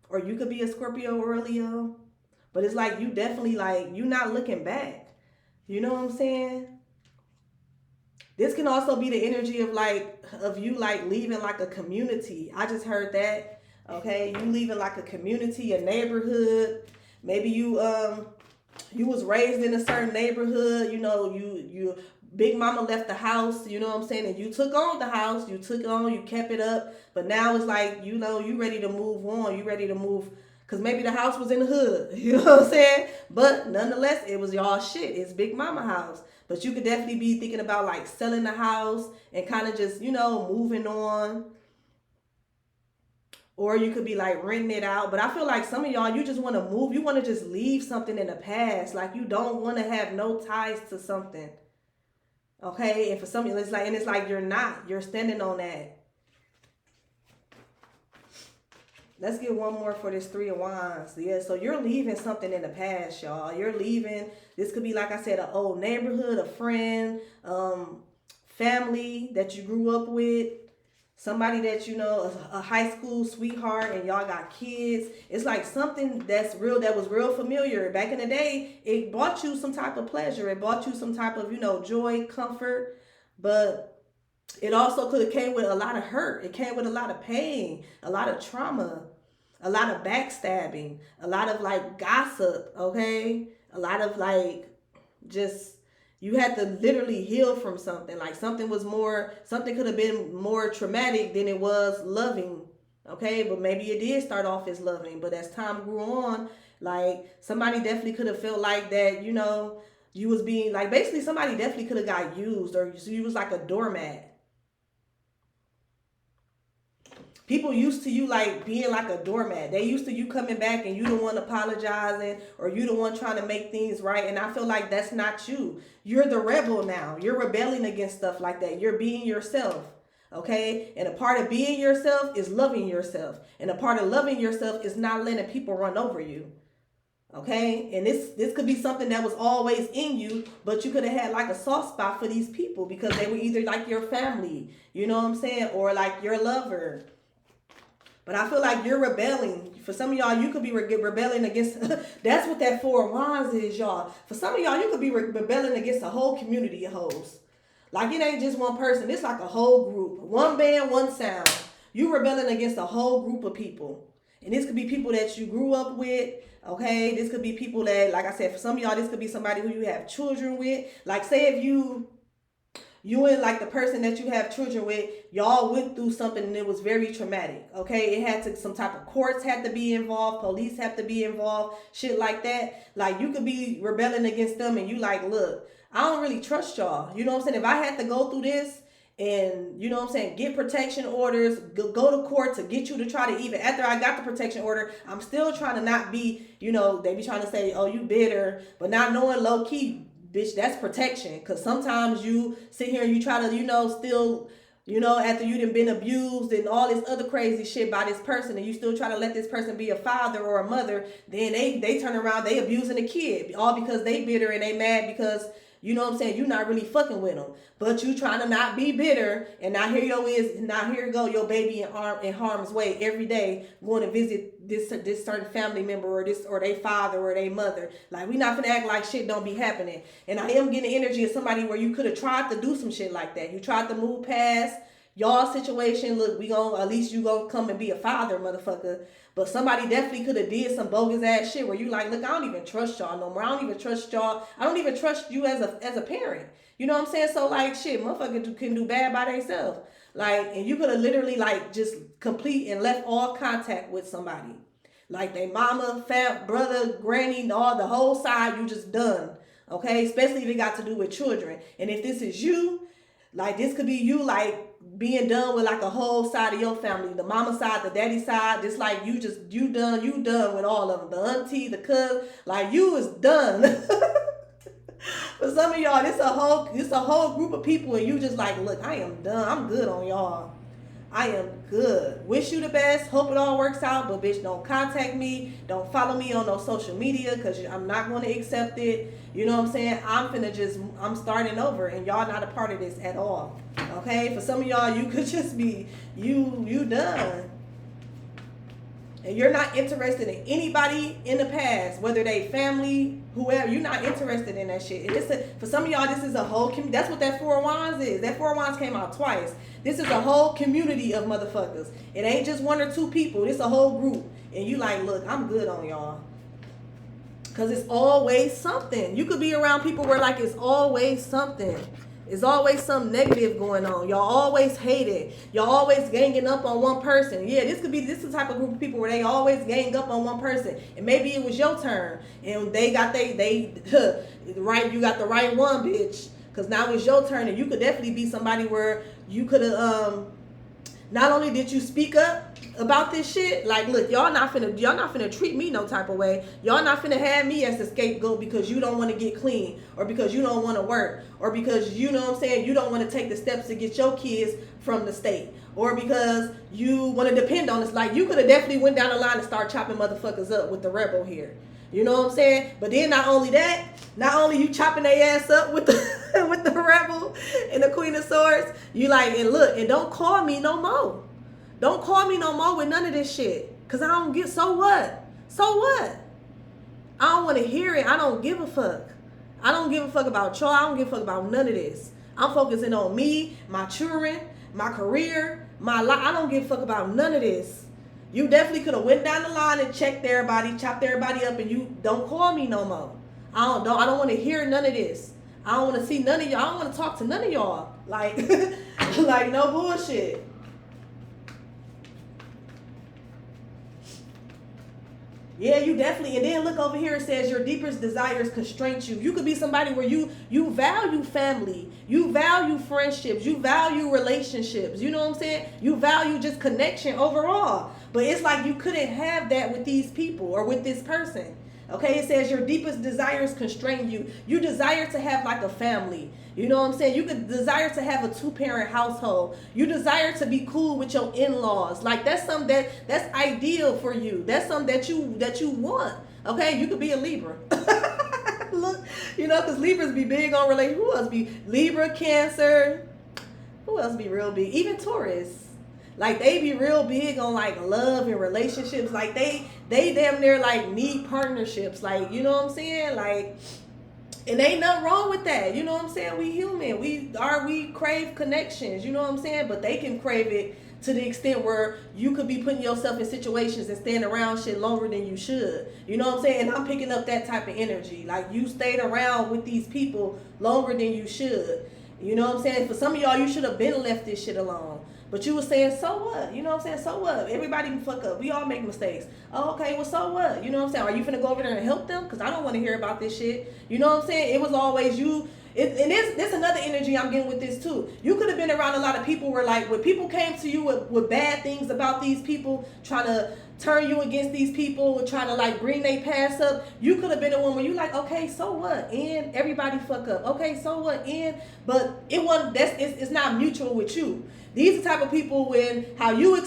or you could be a Scorpio or a Leo. But it's like you definitely like, you're not looking back. You know what I'm saying? This can also be the energy of you like leaving like a community. I just heard that. Okay, you leaving like a community, a neighborhood. Maybe you was raised in a certain neighborhood. You know, you big mama left the house. You know what I'm saying? And you took on the house. You kept it up. But now it's like, you know, you ready to move on. You ready to move. Because maybe the house was in the hood. You know what I'm saying? But nonetheless, it was y'all shit. It's big mama house. But you could definitely be thinking about like selling the house and kind of just, you know, moving on. Or you could be like renting it out. But I feel like some of y'all, you just want to move. You want to just leave something in the past. Like you don't want to have no ties to something. Okay? And for some of you, it's like you're not. You're standing on that. Let's get one more for this 3 of Wands. Yeah, so you're leaving something in the past, y'all. You're leaving. This could be, like I said, an old neighborhood, a friend, family that you grew up with, somebody that you know, a high school sweetheart, and y'all got kids. It's like something that was real familiar. Back in the day, it brought you some type of pleasure. It brought you some type of, you know, joy, comfort, but it also could have came with a lot of hurt. It came with a lot of pain, a lot of trauma, a lot of backstabbing, a lot of like gossip, okay? A lot of like just, you had to literally heal from something. Like something could have been more traumatic than it was loving, okay? But maybe it did start off as loving, but as time grew on, like somebody definitely could have felt like that, you know, you was being like, basically somebody definitely could have got used, or you was like a doormat. People used to you like being like a doormat. They used to you coming back and you the one apologizing, or you the one trying to make things right. And I feel like that's not you. You're the rebel now. You're rebelling against stuff like that. You're being yourself. Okay, and a part of being yourself is loving yourself, and a part of loving yourself is not letting people run over you. Okay, and this could be something that was always in you, but you could have had like a soft spot for these people because they were either like your family, you know what I'm saying, or like your lover. But I feel like you're rebelling. For some of y'all, you could be rebelling against, that's what that Four of Wands is, y'all. For some of y'all, you could be rebelling against a whole community of hoes. Like, it ain't just one person. It's like a whole group. One band, one sound. You rebelling against a whole group of people. And this could be people that you grew up with, okay? This could be people that, like I said, for some of y'all, this could be somebody who you have children with. Like, say if you and like the person that you have children with, y'all went through something and it was very traumatic, okay? It had to, some type of courts had to be involved, police have to be involved, shit like that. Like, you could be rebelling against them and you like, look, I don't really trust y'all. You know what I'm saying? If I had to go through this and, you know what I'm saying, get protection orders, go to court to get you to try to, even after I got the protection order, I'm still trying to not be, you know, they be trying to say, oh, you bitter, but not knowing low key, bitch, that's protection. Because sometimes you sit here and you try to, you know, still, you know, after you done been abused and all this other crazy shit by this person, and you still try to let this person be a father or a mother, then they turn around, they abusing a kid, all because they bitter and they mad because, you know what I'm saying, you're not really fucking with them. But you trying to not be bitter, and now here you go, your baby in harm's way every day, going to visit this certain family member or their father or their mother. Like, we not gonna act like shit don't be happening. And I am getting the energy of somebody where you could have tried to do some shit like that. You tried to move past y'all situation. Look, at least you gonna come and be a father, motherfucker. But somebody definitely could have did some bogus ass shit where you like, look, I don't even trust y'all no more. I don't even trust y'all. I don't even trust you as a parent. You know what I'm saying? So like, shit, motherfucker can do bad by themselves. Like, and you could have literally like just complete and left all contact with somebody. Like they mama, brother, granny, the whole side, you just done. Okay? Especially if it got to do with children. And if this is you, like this could be you like being done with like a whole side of your family, the mama side, the daddy side, just like you done with all of them, the auntie, the cousin, like you is done. For some of y'all, this a whole group of people, and you just like, look, I am done. I'm good on y'all. I am good. Wish you the best. Hope it all works out. But bitch, don't contact me. Don't follow me on no social media because I'm not going to accept it. You know what I'm saying? I'm starting over, and y'all not a part of this at all. Okay? For some of y'all, you could just be, you done. And you're not interested in anybody in the past, whether they family, whoever. You're not interested in that shit. And for some of y'all, this is a whole community. That's what that Four of Wands is. That Four of Wands came out twice. This is a whole community of motherfuckers. It ain't just one or two people. It's a whole group. And you like, look, I'm good on y'all. Because it's always something. You could be around people where like it's always something. It's always something negative going on. Y'all always hate it. Y'all always ganging up on one person. Yeah, this is the type of group of people where they always gang up on one person. And maybe it was your turn. And they got right, you got the right one, bitch. Because now it's your turn. And you could definitely be somebody where you could have, not only did you speak up about this shit, like, look, y'all not finna treat me no type of way. Y'all not finna have me as the scapegoat because you don't want to get clean, or because you don't want to work, or because, you know what I'm saying, you don't want to take the steps to get your kids from the state, or because you want to depend on us. Like, you could have definitely went down the line and start chopping motherfuckers up with the rebel here. You know what I'm saying? But then not only you chopping their ass up with the with the rebel and the Queen of Swords, you like, and look, and don't call me no more. Don't call me no more with none of this shit. Cause I don't get, so what? So what? I don't want to hear it. I don't give a fuck. I don't give a fuck about y'all. I don't give a fuck about none of this. I'm focusing on me, my children, my career, my life. I don't give a fuck about none of this. You definitely could have went down the line and checked everybody, chopped everybody up, and you don't call me no more. I don't want to hear none of this. I don't want to see none of y'all. I don't want to talk to none of y'all. Like, like no bullshit. Yeah, you definitely. And then look over here, it says your deepest desires constraint you. You could be somebody where you value family, you value friendships, you value relationships. You know what I'm saying? You value just connection overall. But it's like you couldn't have that with these people or with this person. Okay, it says your deepest desires constrain you. You desire to have like a family. You know what I'm saying? You could desire to have a 2-parent household. You desire to be cool with your in-laws. Like that's something that's ideal for you. That's something that you want. Okay, you could be a Libra. Look, because Libras be big on relationships. Who else be Libra, Cancer? Who else be real big? Even Taurus. Like they be real big on like love and relationships. Like they damn near like need partnerships. Like, you know what I'm saying? Like, and ain't nothing wrong with that. You know what I'm saying? We human. We crave connections. You know what I'm saying? But they can crave it to the extent where you could be putting yourself in situations and staying around shit longer than you should. You know what I'm saying? And I'm picking up that type of energy. Like you stayed around with these people longer than you should. You know what I'm saying? For some of y'all, you should have been left this shit alone. But you were saying, so what? You know what I'm saying? So what? Everybody can fuck up. We all make mistakes. Oh, okay, well, so what? You know what I'm saying? Are you finna go over there and help them? Because I don't want to hear about this shit. You know what I'm saying? It was always you. And there's another energy I'm getting with this too. You could have been around a lot of people where like when people came to you with bad things about these people, trying to turn you against these people, trying to like bring their past up, you could have been the one where you like, okay, so what? And everybody fuck up. Okay, so what? And but it wasn't. It's not mutual with you. These are the type of people when how you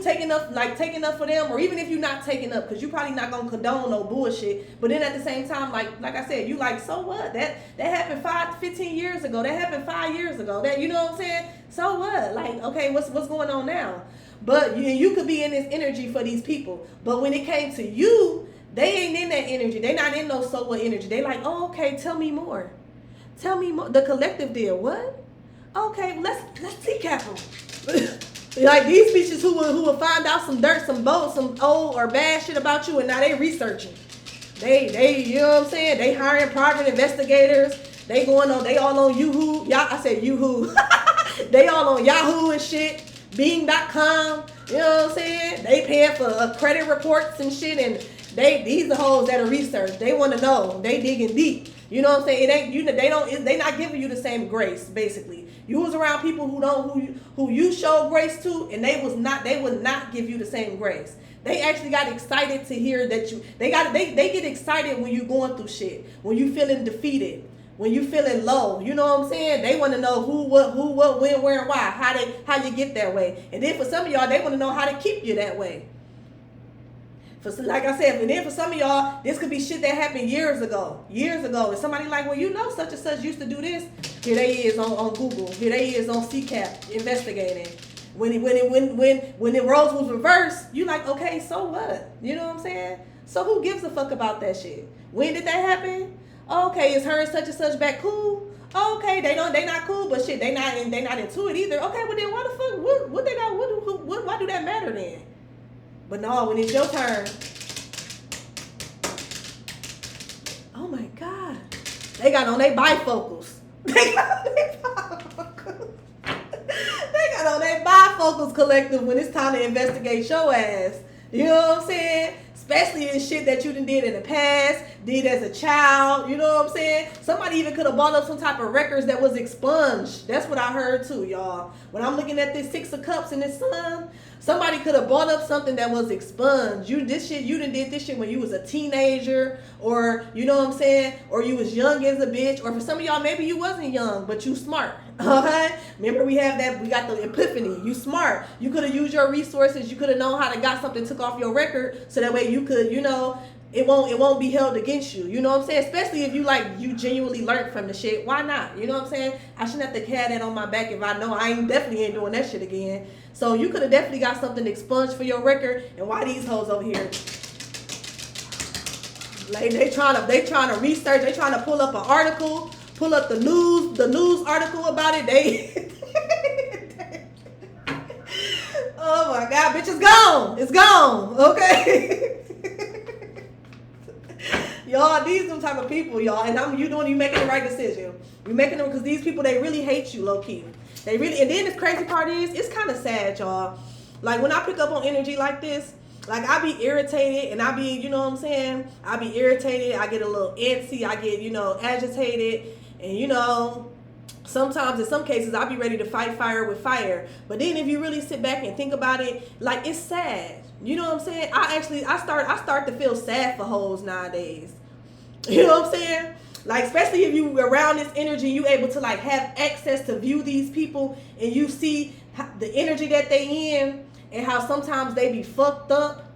taking up for them, or even if you're not taking up, because you probably not gonna condone no bullshit. But then at the same time, like I said, you like, so what? That happened 15 years ago. That happened 5 years ago. That, you know what I'm saying? So what? Like, okay, what's going on now? But you could be in this energy for these people. But when it came to you, they ain't in that energy. They not in no so what energy. They like, oh, okay, tell me more. Tell me more. The collective did what? Okay, let's recap them. Like these bitches who will find out some dirt, some old or bad shit about you, and now they researching. They you know what I'm saying? They hiring private investigators. They all on Yahoo. I said Yahoo. They all on Yahoo and shit. Bing.com. You know what I'm saying? They paying for credit reports and shit, and these are hoes that are research. They want to know. They digging deep. You know what I'm saying? It ain't they not giving you the same grace, basically. You was around people who you showed grace to, and they would not give you the same grace. They actually got excited to hear that they get excited when you going through shit, when you feeling defeated, when you feeling low. You know what I'm saying? They want to know who, what, when, where, and why, how you get that way. And then for some of y'all, they want to know how to keep you that way. Like I said, and then for some of y'all, this could be shit that happened years ago. And somebody like, well, you know, such and such used to do this. Here they is on Google. Here they is on CCAP investigating. When the roles was reversed, you like, okay, so what? You know what I'm saying? So who gives a fuck about that shit? When did that happen? Okay, is her and such back cool? Okay, they not cool, but shit, they not into it either. Okay, well then why the fuck? What they got? Why do that matter then? But no, when it's your turn, oh my God, they got on their bifocals. They got on their bifocals collective when it's time to investigate your ass. You know what I'm saying? Especially in shit that you done did in the past, did as a child. You know what I'm saying? Somebody even could have bought up some type of records that was expunged. That's what I heard too, y'all. When I'm looking at this 6 of Cups and this sun, somebody could have bought up something that was expunged. You done did this shit when you was a teenager, or you know what I'm saying, or you was young as a bitch, or for some of y'all maybe you wasn't young but you smart. Okay? Remember we got the epiphany. You smart. You could have used your resources. You could have known how to got something took off your record so that way you could, you know, it won't be held against you. You know what I'm saying? Especially if you genuinely learned from the shit. Why not? You know what I'm saying? I shouldn't have to carry that on my back if I know I definitely ain't doing that shit again. So you could have definitely got something expunged for your record. And why these hoes over here? Like they trying to research. They trying to pull up an article, pull up the news article about it. Oh my God, bitch, it's gone. It's gone. Okay. Y'all, these are the type of people, y'all, and you making the right decision. You making them because these people, they really hate you, low key. They really, and then this crazy part is, it's kind of sad, y'all. Like when I pick up on energy like this, like I be irritated, and I be, you know what I'm saying? I get a little antsy, I get, you know, agitated, and you know, sometimes in some cases I'll be ready to fight fire with fire. But then if you really sit back and think about it, like, it's sad. You know what I'm saying? I start to feel sad for hoes nowadays. You know what I'm saying? Like, especially if you around this energy, you able to like have access to view these people, and you see the energy that they in, and how sometimes they be fucked up.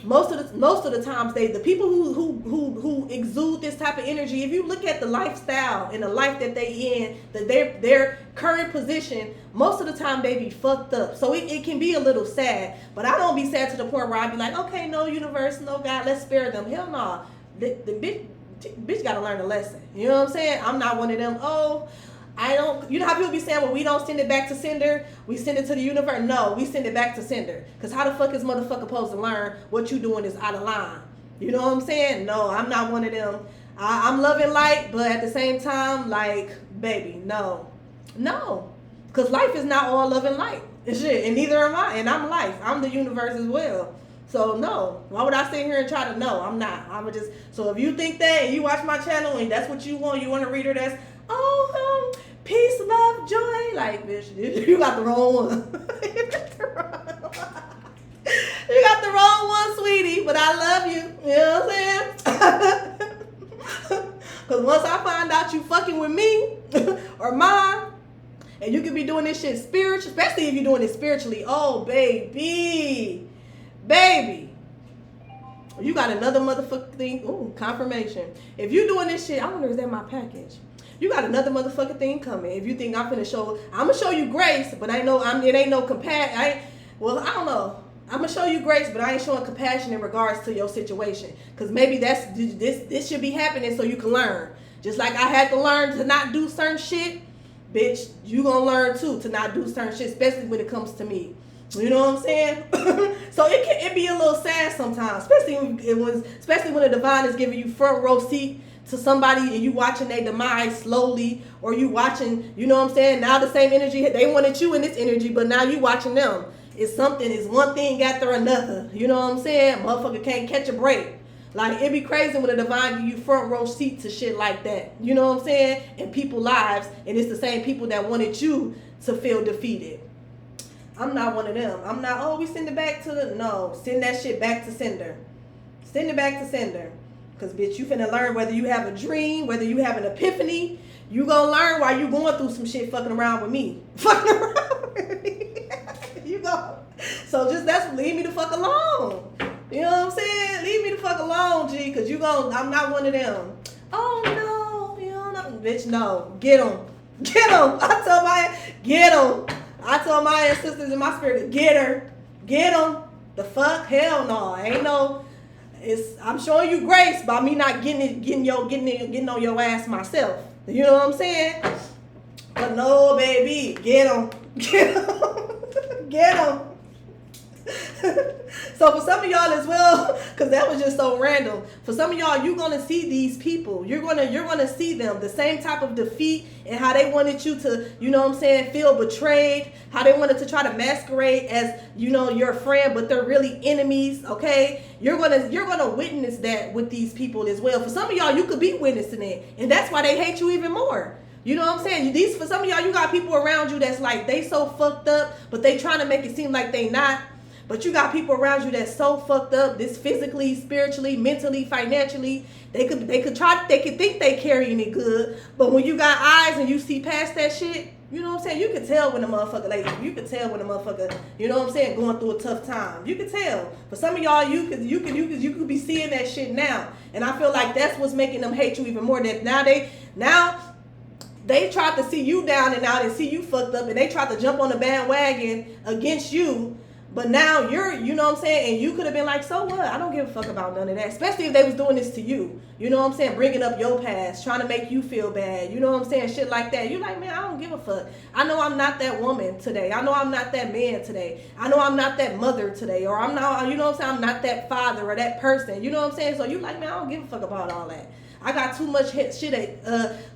Most of the times the people who exude this type of energy, if you look at the lifestyle and the life that they in, their current position, most of the time they be fucked up. So it can be a little sad, but I don't be sad to the point where I be like, okay, no universe, no God, let's spare them. Hell no. The bitch gotta learn a lesson. You know what I'm saying? I'm not one of them, I don't, you know how people be saying, well, we don't send it back to sender, we send it to the universe. No, we send it back to sender. Because how the fuck is motherfucker supposed to learn what you doing is out of line? You know what I'm saying? No, I'm not one of them. I'm loving light, but at the same time, like, baby, no. Because life is not all love and light. Shit, and neither am I. And I'm life. I'm the universe as well. So no, why would I sit here and try to? No, I'm not. I'm just, so if you think that and you watch my channel and that's what you want a reader that's, peace, love, joy. Like, bitch, you got the wrong one. You got the wrong one, sweetie, but I love you. You know what I'm saying? Because once I find out you fucking with me or mine, and you could be doing this shit spiritual, especially if you're doing it spiritually. Oh, baby. You got another motherfucking thing. Ooh, confirmation. If you doing this shit, I wonder, is that my package? You got another motherfucking thing coming. If you think I'm gonna show you grace, but it ain't no compassion. Well, I don't know. I'm gonna show you grace, but I ain't showing compassion in regards to your situation. Cause maybe this should be happening so you can learn. Just like I had to learn to not do certain shit, bitch, you gonna learn too to not do certain shit, especially when it comes to me. You know what I'm saying? So it be a little sad sometimes, especially when the divine is giving you front row seat to somebody and you watching their demise slowly, or you watching, you know what I'm saying? Now the same energy, they wanted you in this energy, but now you watching them. It's one thing after another. You know what I'm saying? Motherfucker can't catch a break. Like, it'd be crazy when the divine give you front row seat to shit like that. You know what I'm saying? In people's lives, and it's the same people that wanted you to feel defeated. I'm not one of them. I'm not, we send it back to no, send that shit back to sender. Send it back to sender. Because, bitch, you finna learn whether you have a dream, whether you have an epiphany. You gonna learn while you going through some shit fucking around with me. Fucking around with me. You go. So leave me the fuck alone. You know what I'm saying? Leave me the fuck alone, G. Because I'm not one of them. Oh, no. You don't know. Bitch, no. Get him. Get him. I told my ancestors in my spirit, get her. Get him. The fuck? Hell no. Ain't no... I'm showing you grace by me not getting on your ass myself. You know what I'm saying? But no, baby, get them. So for some of y'all as well, because that was just so random. For some of y'all, you're gonna see these people. You're gonna see them, the same type of defeat, and how they wanted you to, you know what I'm saying, feel betrayed. How they wanted to try to masquerade as, you know, your friend, but they're really enemies. Okay, you're gonna witness that with these people as well. For some of y'all, you could be witnessing it, and that's why they hate you even more. You know what I'm saying? For some of y'all, you got people around you that's like, they so fucked up, but they trying to make it seem like they not. But you got people around you that's so fucked up, this physically, spiritually, mentally, financially. They could think they carrying it good, but when you got eyes and you see past that shit, you know what I'm saying? You can tell when the motherfucker, you know what I'm saying, going through a tough time. You can tell. For some of y'all, you could be seeing that shit now, and I feel like that's what's making them hate you even more. That now they tried to see you down and out and see you fucked up, and they tried to jump on the bandwagon against you. But now you know what I'm saying, and you could have been like, so what? I don't give a fuck about none of that. Especially if they was doing this to you. You know what I'm saying? Bringing up your past, trying to make you feel bad. You know what I'm saying? Shit like that. You like, man, I don't give a fuck. I know I'm not that woman today. I know I'm not that man today. I know I'm not that mother today. Or I'm not, you know what I'm saying? I'm not that father or that person. You know what I'm saying? So you like, man, I don't give a fuck about all that. I got too much shit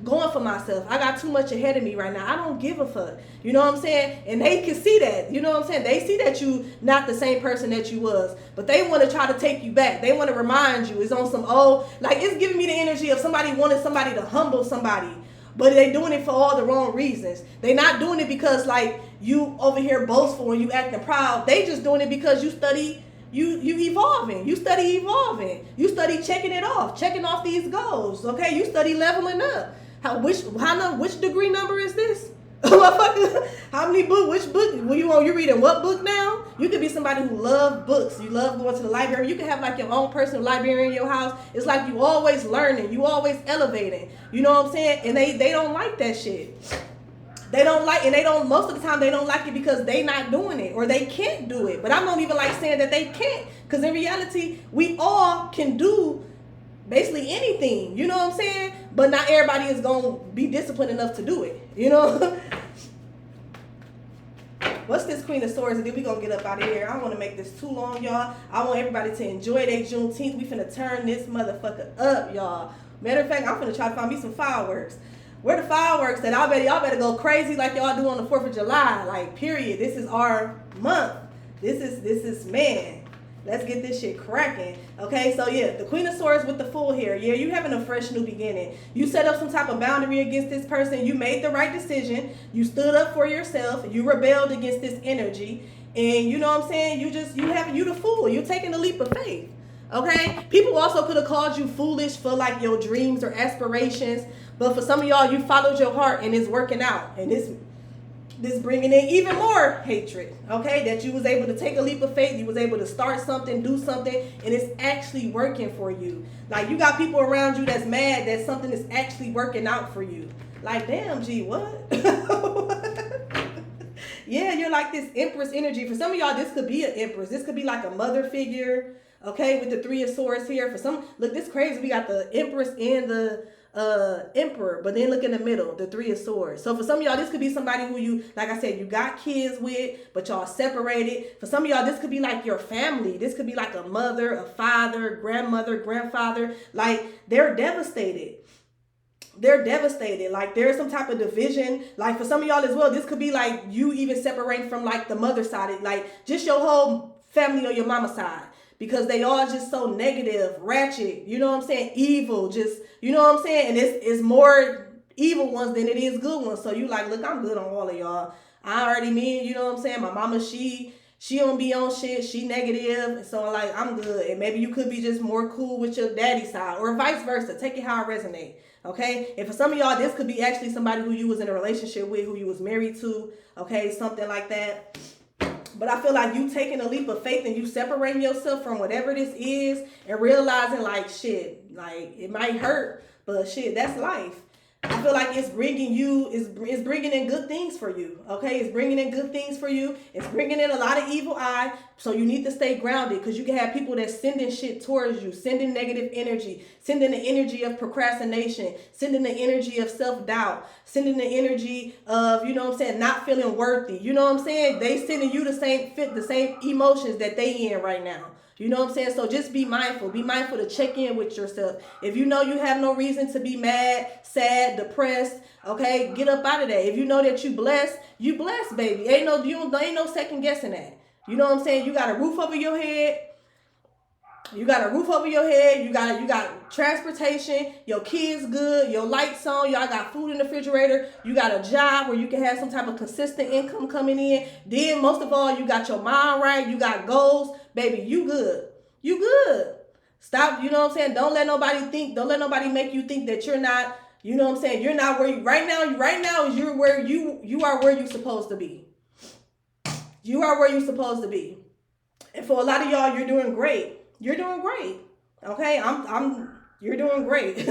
going for myself. I got too much ahead of me right now. I don't give a fuck. You know what I'm saying? And they can see that. You know what I'm saying? They see that you not the same person that you was. But they want to try to take you back. They want to remind you. It's on some old, like, it's giving me the energy of somebody wanting somebody to humble somebody. but they doing it for all the wrong reasons. They not doing it because like you over here boastful and you acting proud. They just doing it because you study, you evolving. You study evolving. You study checking off these goals. Okay, you study leveling up. Which degree number is this? How many books? Which book? You reading what book now? You could be somebody who love books. You love going to the library. You can have like your own personal library in your house. It's like you always learning. You always elevating. You know what I'm saying? And they don't like that shit. They don't like, and they don't, most of the time they don't like it because they not doing it or they can't do it. But I don't even like saying that they can't, because in reality, we all can do basically anything, you know what I'm saying? But not everybody is going to be disciplined enough to do it, you know? What's this Queen of Swords? And then we going to get up out of here. I don't want to make this too long, y'all. I want everybody to enjoy their Juneteenth. We finna turn this motherfucker up, y'all. Matter of fact, I'm finna try to find me some fireworks. Where the fireworks that y'all better go crazy like y'all do on the 4th of July. Like, period. This is our month. This is man. Let's get this shit cracking. Okay, so yeah, the Queen of Swords with the Fool here. Yeah, you having a fresh new beginning. You set up some type of boundary against this person. You made the right decision. You stood up for yourself. You rebelled against this energy. And you know what I'm saying? You the fool. You're taking a leap of faith. Okay? People also could have called you foolish for like your dreams or aspirations. But for some of y'all, you followed your heart and it's working out. And this bringing in even more hatred, okay? That you was able to take a leap of faith. You was able to start something, do something, and it's actually working for you. Like, you got people around you that's mad that something is actually working out for you. Like, damn, G, what? Yeah, you're like this Empress energy. For some of y'all, this could be an Empress. This could be like a mother figure, okay? With the 3 of Swords here. For some, look, this crazy. We got the Empress and the Emperor, but then look in the middle, the 3 of Swords. So for some of y'all, this could be somebody who you, like I said, you got kids with, but y'all separated. For some of y'all, this could be like your family. This could be like a mother, a father, grandmother, grandfather. Like, they're devastated. They're devastated. Like, there's some type of division. Like, for some of y'all as well, this could be like you even separating from like the mother side, like just your whole family on your mama side. Because they all just so negative, ratchet, you know what I'm saying? Evil, just, you know what I'm saying? And it's more evil ones than it is good ones. So you like, look, I'm good on all of y'all. I already mean, you know what I'm saying? My mama, she don't be on shit. She negative. And so like, I'm good. And maybe you could be just more cool with your daddy side or vice versa. Take it how it resonate. Okay. And for some of y'all, this could be actually somebody who you was in a relationship with, who you was married to. Okay. Something like that. But I feel like you taking a leap of faith and you separating yourself from whatever this is and realizing like, shit, like it might hurt, but shit, that's life. I feel like it's bringing in good things for you. Okay. It's bringing in good things for you. It's bringing in a lot of evil eye. So you need to stay grounded, because you can have people that's sending shit towards you, sending negative energy, sending the energy of procrastination, sending the energy of self-doubt, sending the energy of, you know what I'm saying, not feeling worthy. You know what I'm saying? They sending you the same emotions that they in right now. You know what I'm saying? So just be mindful. Be mindful to check in with yourself. If you know you have no reason to be mad, sad, depressed, okay, get up out of that. If you know that you blessed, baby. Ain't no second guessing that. You know what I'm saying? You got a roof over your head. You got transportation, your kids good, your lights on, y'all got food in the refrigerator, you got a job where you can have some type of consistent income coming in. Then most of all, you got your mind right, you got goals, baby, you good. You good. Stop, you know what I'm saying? Don't let nobody make you think that you're not, you know what I'm saying? You're not where you right now is you are where you're supposed to be. You are where you're supposed to be. And for a lot of y'all, you're doing great. You're doing great. Okay, you're doing great.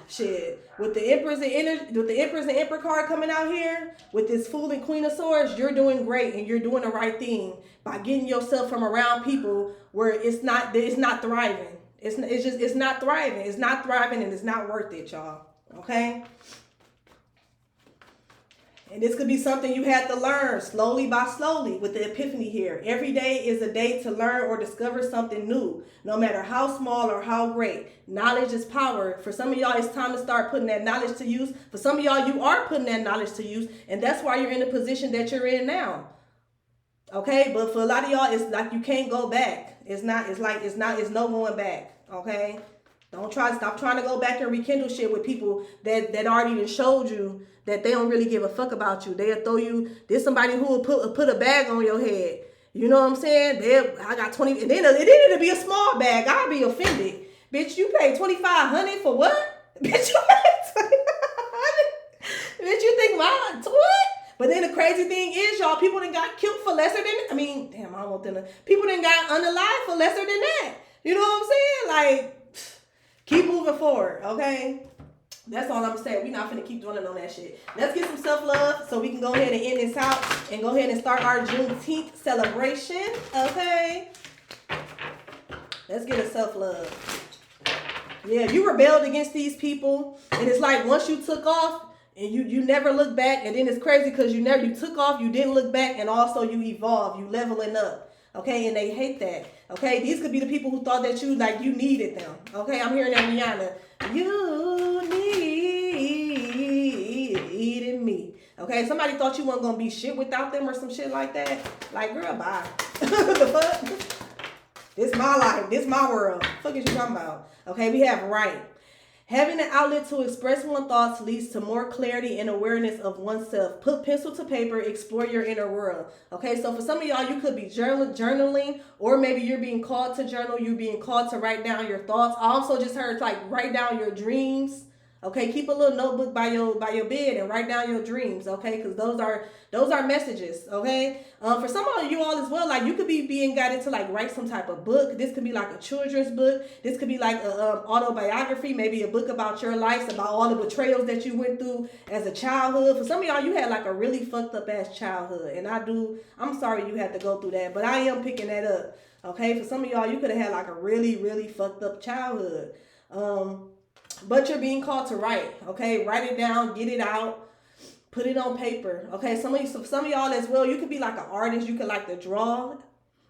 Shit. With the Empress and Emperor card coming out here, with this Fool and Queen of Swords, you're doing great and you're doing the right thing by getting yourself from around people where it's not thriving. It's not thriving. It's not thriving and it's not worth it, y'all. Okay? And this could be something you had to learn slowly by slowly with the epiphany here. Every day is a day to learn or discover something new, no matter how small or how great. Knowledge is power. For some of y'all, it's time to start putting that knowledge to use. For some of y'all, you are putting that knowledge to use, and that's why you're in the position that you're in now. Okay, but for a lot of y'all, it's like you can't go back. It's no going back. Okay. Stop trying to go back and rekindle shit with people that already done showed you that they don't really give a fuck about you. They'll throw you, there's somebody who will put a bag on your head. You know what I'm saying? I got 20, and then it'll be a small bag. I'll be offended. Bitch, you paid $2,500 for what? Bitch, you paid $2,500. Bitch, you think what? But then the crazy thing is, y'all, people done got killed for lesser than, damn, I don't want them to, people done got unalive for lesser than that. You know what I'm saying? Like, keep moving forward, okay? That's all I'm saying. We're not finna keep dwelling on that shit. Let's get some self-love so we can go ahead and end this out and go ahead and start our Juneteenth celebration, okay? Let's get a self-love. Yeah, you rebelled against these people, and it's like once you took off, and you never look back, and then it's crazy because you took off, you didn't look back, and also you evolved, you leveling up, okay? And they hate that, okay? These could be the people who thought that you needed them, okay? I'm hearing that Rihanna. You needed me, okay? Somebody thought you weren't gonna be shit without them or some shit like that. Like, girl, bye. What the fuck? This my life. This my world. What the fuck is you talking about? Okay, we have right. Having an outlet to express one's thoughts leads to more clarity and awareness of oneself. Put pencil to paper, explore your inner world. Okay, so for some of y'all, you could be journaling, or maybe you're being called to journal. You're being called to write down your thoughts. I also just heard like write down your dreams. Okay, keep a little notebook by your bed and write down your dreams. Okay, because those are messages. Okay, for some of you all as well, like you could be being guided to like write some type of book. This could be like a children's book. This could be like a autobiography, maybe a book about your life, about all the betrayals that you went through as a childhood. For some of y'all, you had like a really fucked up ass childhood, and I'm sorry you had to go through that, but I am picking that up. Okay, for some of y'all, you could have had like a really, really fucked up childhood. But you're being called to write, okay? Write it down, get it out, put it on paper, okay? Some of y'all as well, you could be like an artist. You could like to draw,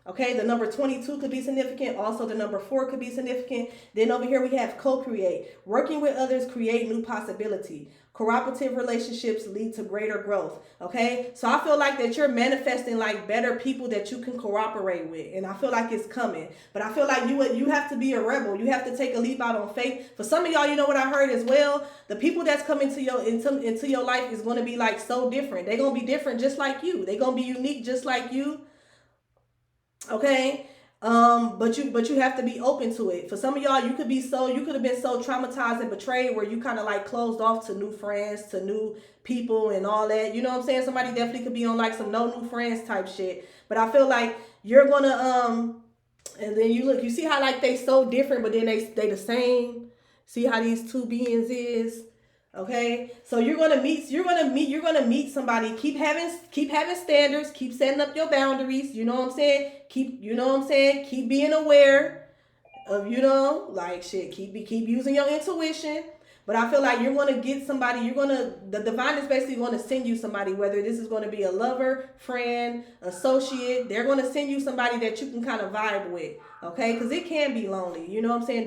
okay? The number 22 could be significant. Also, the number 4 could be significant. Then over here, we have co-create. Working with others, create new possibility. Cooperative relationships lead to greater growth, okay? So I feel like that you're manifesting like better people that you can cooperate with, and I feel like it's coming. But I feel like you have to be a rebel. You have to take a leap out on faith. For some of y'all, you know what I heard as well? The people that's coming to into your life is going to be like so different. They're going to be different just like you. They're going to be unique just like you, okay? But you have to be open to it. For some of y'all, you could have been so traumatized and betrayed where you kind of like closed off to new friends, to new people and all that. You know what I'm saying? Somebody definitely could be on like some no new friends type shit. But I feel like you're gonna and then you see how like they so different, but then they the same. See how these two beings is. Okay, so you're gonna meet somebody. Keep having standards. Keep setting up your boundaries. You know what I'm saying? Keep being aware of like shit. Keep using your intuition. But I feel like you're gonna get somebody. The divine is basically going to send you somebody. Whether this is going to be a lover, friend, associate, they're going to send you somebody that you can kind of vibe with. Okay, because it can be lonely. You know what I'm saying?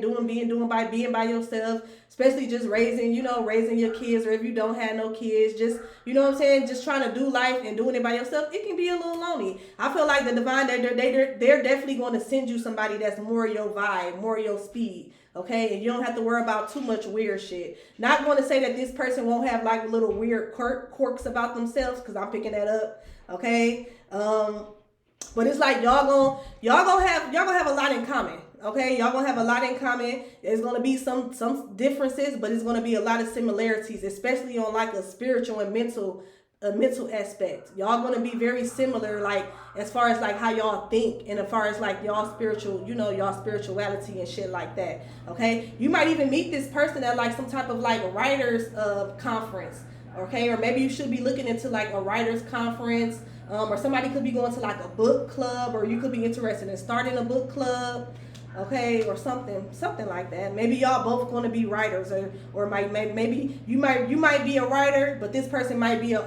Being by yourself. Especially just raising your kids, or if you don't have no kids, just, you know what I'm saying, just trying to do life and doing it by yourself, it can be a little lonely. I feel like the divine, they're definitely going to send you somebody that's more your vibe, more your speed, okay? And you don't have to worry about too much weird shit. Not going to say that this person won't have like little weird quirks about themselves, because I'm picking that up, okay? But it's like y'all gonna have a lot in common. Okay, y'all gonna have a lot in common. There's gonna be some differences, but it's gonna be a lot of similarities, especially on like a spiritual and mental aspect. Y'all gonna be very similar, like as far as like how y'all think, and as far as like y'all spiritual, y'all spirituality and shit like that. Okay, you might even meet this person at like some type of like writers conference. Okay, or maybe you should be looking into like a writers conference, or somebody could be going to like a book club, or you could be interested in starting a book club. Okay, or something like that. Maybe y'all both going to be writers, or maybe you might be a writer, but this person might be a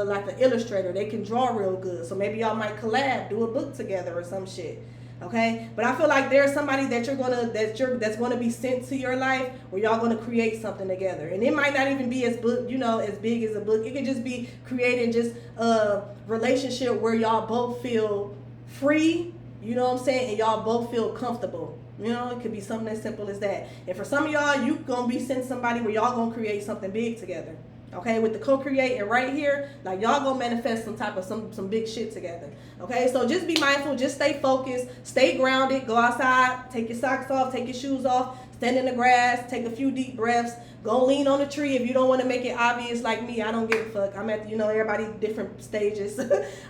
like an illustrator. They can draw real good, so maybe y'all might collab, do a book together or some shit. Okay, but I feel like there's somebody that's gonna be sent to your life where y'all gonna create something together, and it might not even be as big as a book. It could just be creating just a relationship where y'all both feel free. You know what I'm saying? And y'all both feel comfortable. You know, it could be something as simple as that. And for some of y'all, you gonna be sending somebody where y'all gonna create something big together. Okay, with the co-create and right here, like y'all gonna manifest some type of some big shit together. Okay, so just be mindful, just stay focused, stay grounded, go outside, take your socks off, take your shoes off, stand in the grass, take a few deep breaths, go lean on the tree if you don't want to make it obvious like me. I don't give a fuck. I'm at, you know, everybody different stages.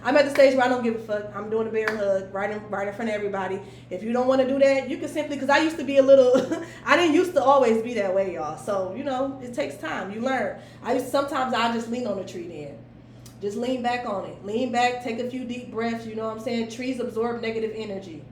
I'm at the stage where I don't give a fuck. I'm doing a bear hug right in front of everybody. If you don't want to do that, you can simply, because I used to be a little, I didn't used to always be that way, y'all. So, you know, it takes time. You learn. Sometimes I just lean on the tree then. Just lean back on it. Lean back, take a few deep breaths. You know what I'm saying? Trees absorb negative energy.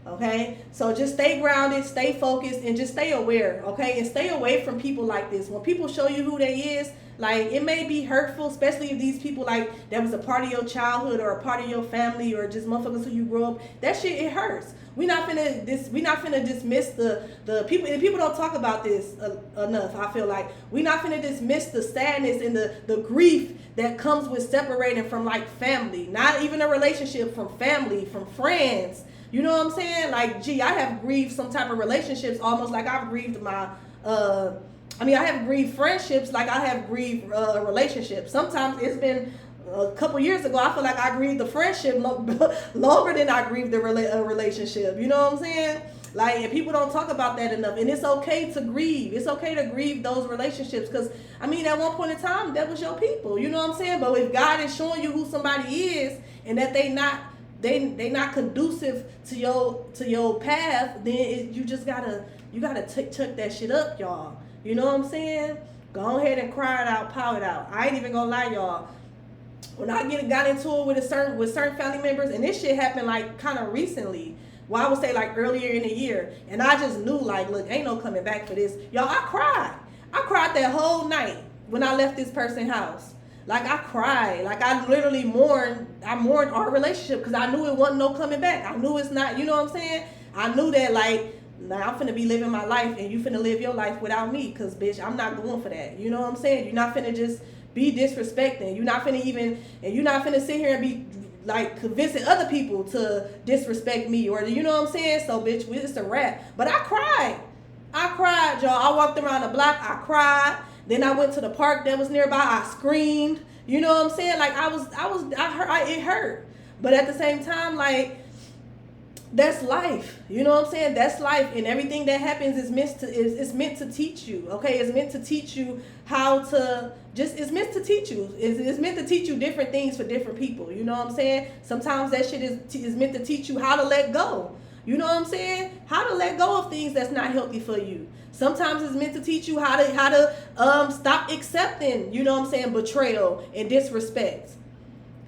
Okay, so just stay grounded, stay focused, and just stay aware. Okay, and stay away from people like this. When people show you who they is, like, it may be hurtful, especially if these people, like, that was a part of your childhood or a part of your family or just motherfuckers who you grew up. That shit, it hurts. We not finna dismiss the people, and people don't talk about this enough. I feel like we not finna dismiss the sadness and the grief that comes with separating from, like, family. Not even a relationship, from family, from friends. You know what I'm saying? Like, gee, I have grieved some type of relationships almost like I've grieved my, I have grieved friendships like I have grieved relationships. Sometimes it's been a couple years ago, I feel like I grieved the friendship longer than I grieved the relationship. You know what I'm saying? Like, and people don't talk about that enough. And it's okay to grieve. It's okay to grieve those relationships. Because, I mean, at one point in time, that was your people. You know what I'm saying? But if God is showing you who somebody is and that they not conducive to your path, then you gotta tuck that shit up, y'all. You know what I'm saying? Go ahead and cry it out, pout it out. I ain't even gonna lie, y'all. When I got into it with certain family members, and this shit happened like kind of recently. Well, I would say like earlier in the year, and I just knew, like, look, ain't no coming back for this, y'all. I cried that whole night when I left this person's house. Like, I cried. Like, I literally mourned our relationship because I knew it wasn't no coming back. I knew it's not, you know what I'm saying? I knew that, like, now I'm finna be living my life and you finna live your life without me, because, bitch, I'm not going for that. You know what I'm saying? You're not finna just be disrespecting. You're not finna sit here and be, like, convincing other people to disrespect me, or, you know what I'm saying? So, bitch, it's a wrap. But I cried, y'all. I walked around the block. I cried. Then I went to the park that was nearby. I screamed. You know what I'm saying? Like, it hurt. But at the same time, like, that's life. You know what I'm saying? That's life. And everything that happens is meant to teach you. Okay? It's meant to teach you how to it's meant to teach you. It's meant to teach you different things for different people. You know what I'm saying? Sometimes that shit is meant to teach you how to let go. You know what I'm saying? How to let go of things that's not healthy for you. Sometimes it's meant to teach you how to stop accepting, you know what I'm saying, betrayal and disrespect.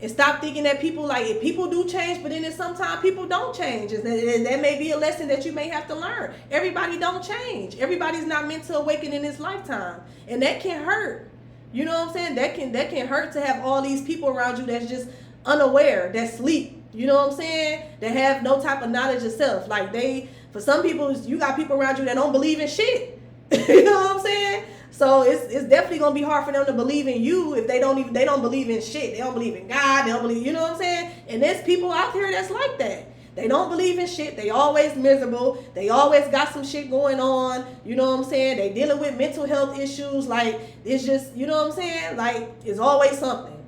And stop thinking that people, like, if people do change, but then sometimes people don't change. And that may be a lesson that you may have to learn. Everybody don't change. Everybody's not meant to awaken in this lifetime. And that can hurt. You know what I'm saying? That can hurt to have all these people around you that's just unaware, that sleep. You know what I'm saying? That have no type of knowledge of self. Like, for some people, you got people around you that don't believe in shit. You know what I'm saying? So it's definitely gonna be hard for them to believe in you if they don't believe in shit. They don't believe in God. They don't believe, you know what I'm saying? And there's people out here that's like that. They don't believe in shit. They always miserable. They always got some shit going on. You know what I'm saying? They dealing with mental health issues. Like, it's just, you know what I'm saying? Like, it's always something.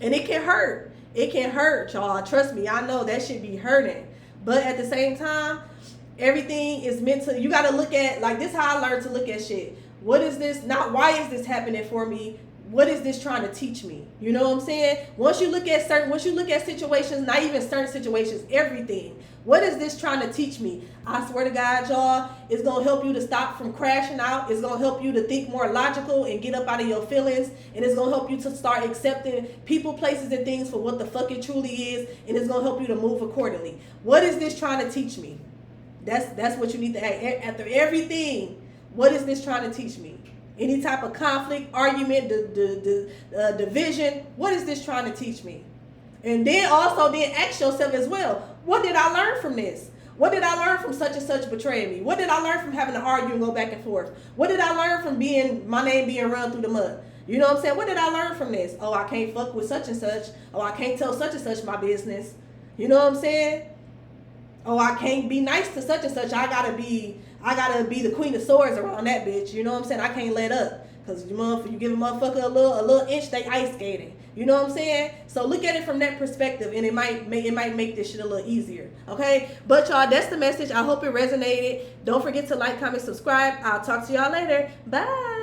And it can hurt. It can hurt, y'all. Trust me, I know that shit be hurting. But at the same time, everything is meant to, you got to look at, like, this is how I learned to look at shit. What is this? Not why is this happening for me? What is this trying to teach me? You know what I'm saying? Once you look at situations, not even certain situations, everything. What is this trying to teach me? I swear to God, y'all, it's going to help you to stop from crashing out. It's going to help you to think more logical and get up out of your feelings. And it's going to help you to start accepting people, places, and things for what the fuck it truly is. And it's going to help you to move accordingly. What is this trying to teach me? That's what you need to ask. After everything, what is this trying to teach me? Any type of conflict, argument, division, what is this trying to teach me? And then also ask yourself as well, what did I learn from this? What did I learn from such and such betraying me? What did I learn from having to argue and go back and forth? What did I learn from my name being run through the mud? You know what I'm saying? What did I learn from this? Oh, I can't fuck with such and such. Oh, I can't tell such and such my business. You know what I'm saying? oh, I can't be nice to such and such. I gotta be the queen of swords around that bitch. You know what I'm saying? I can't let up. Cause you give a motherfucker a little inch, they ice skating. You know what I'm saying? So look at it from that perspective, and it might make this shit a little easier. Okay? But y'all, that's the message. I hope it resonated. Don't forget to like, comment, subscribe. I'll talk to y'all later. Bye.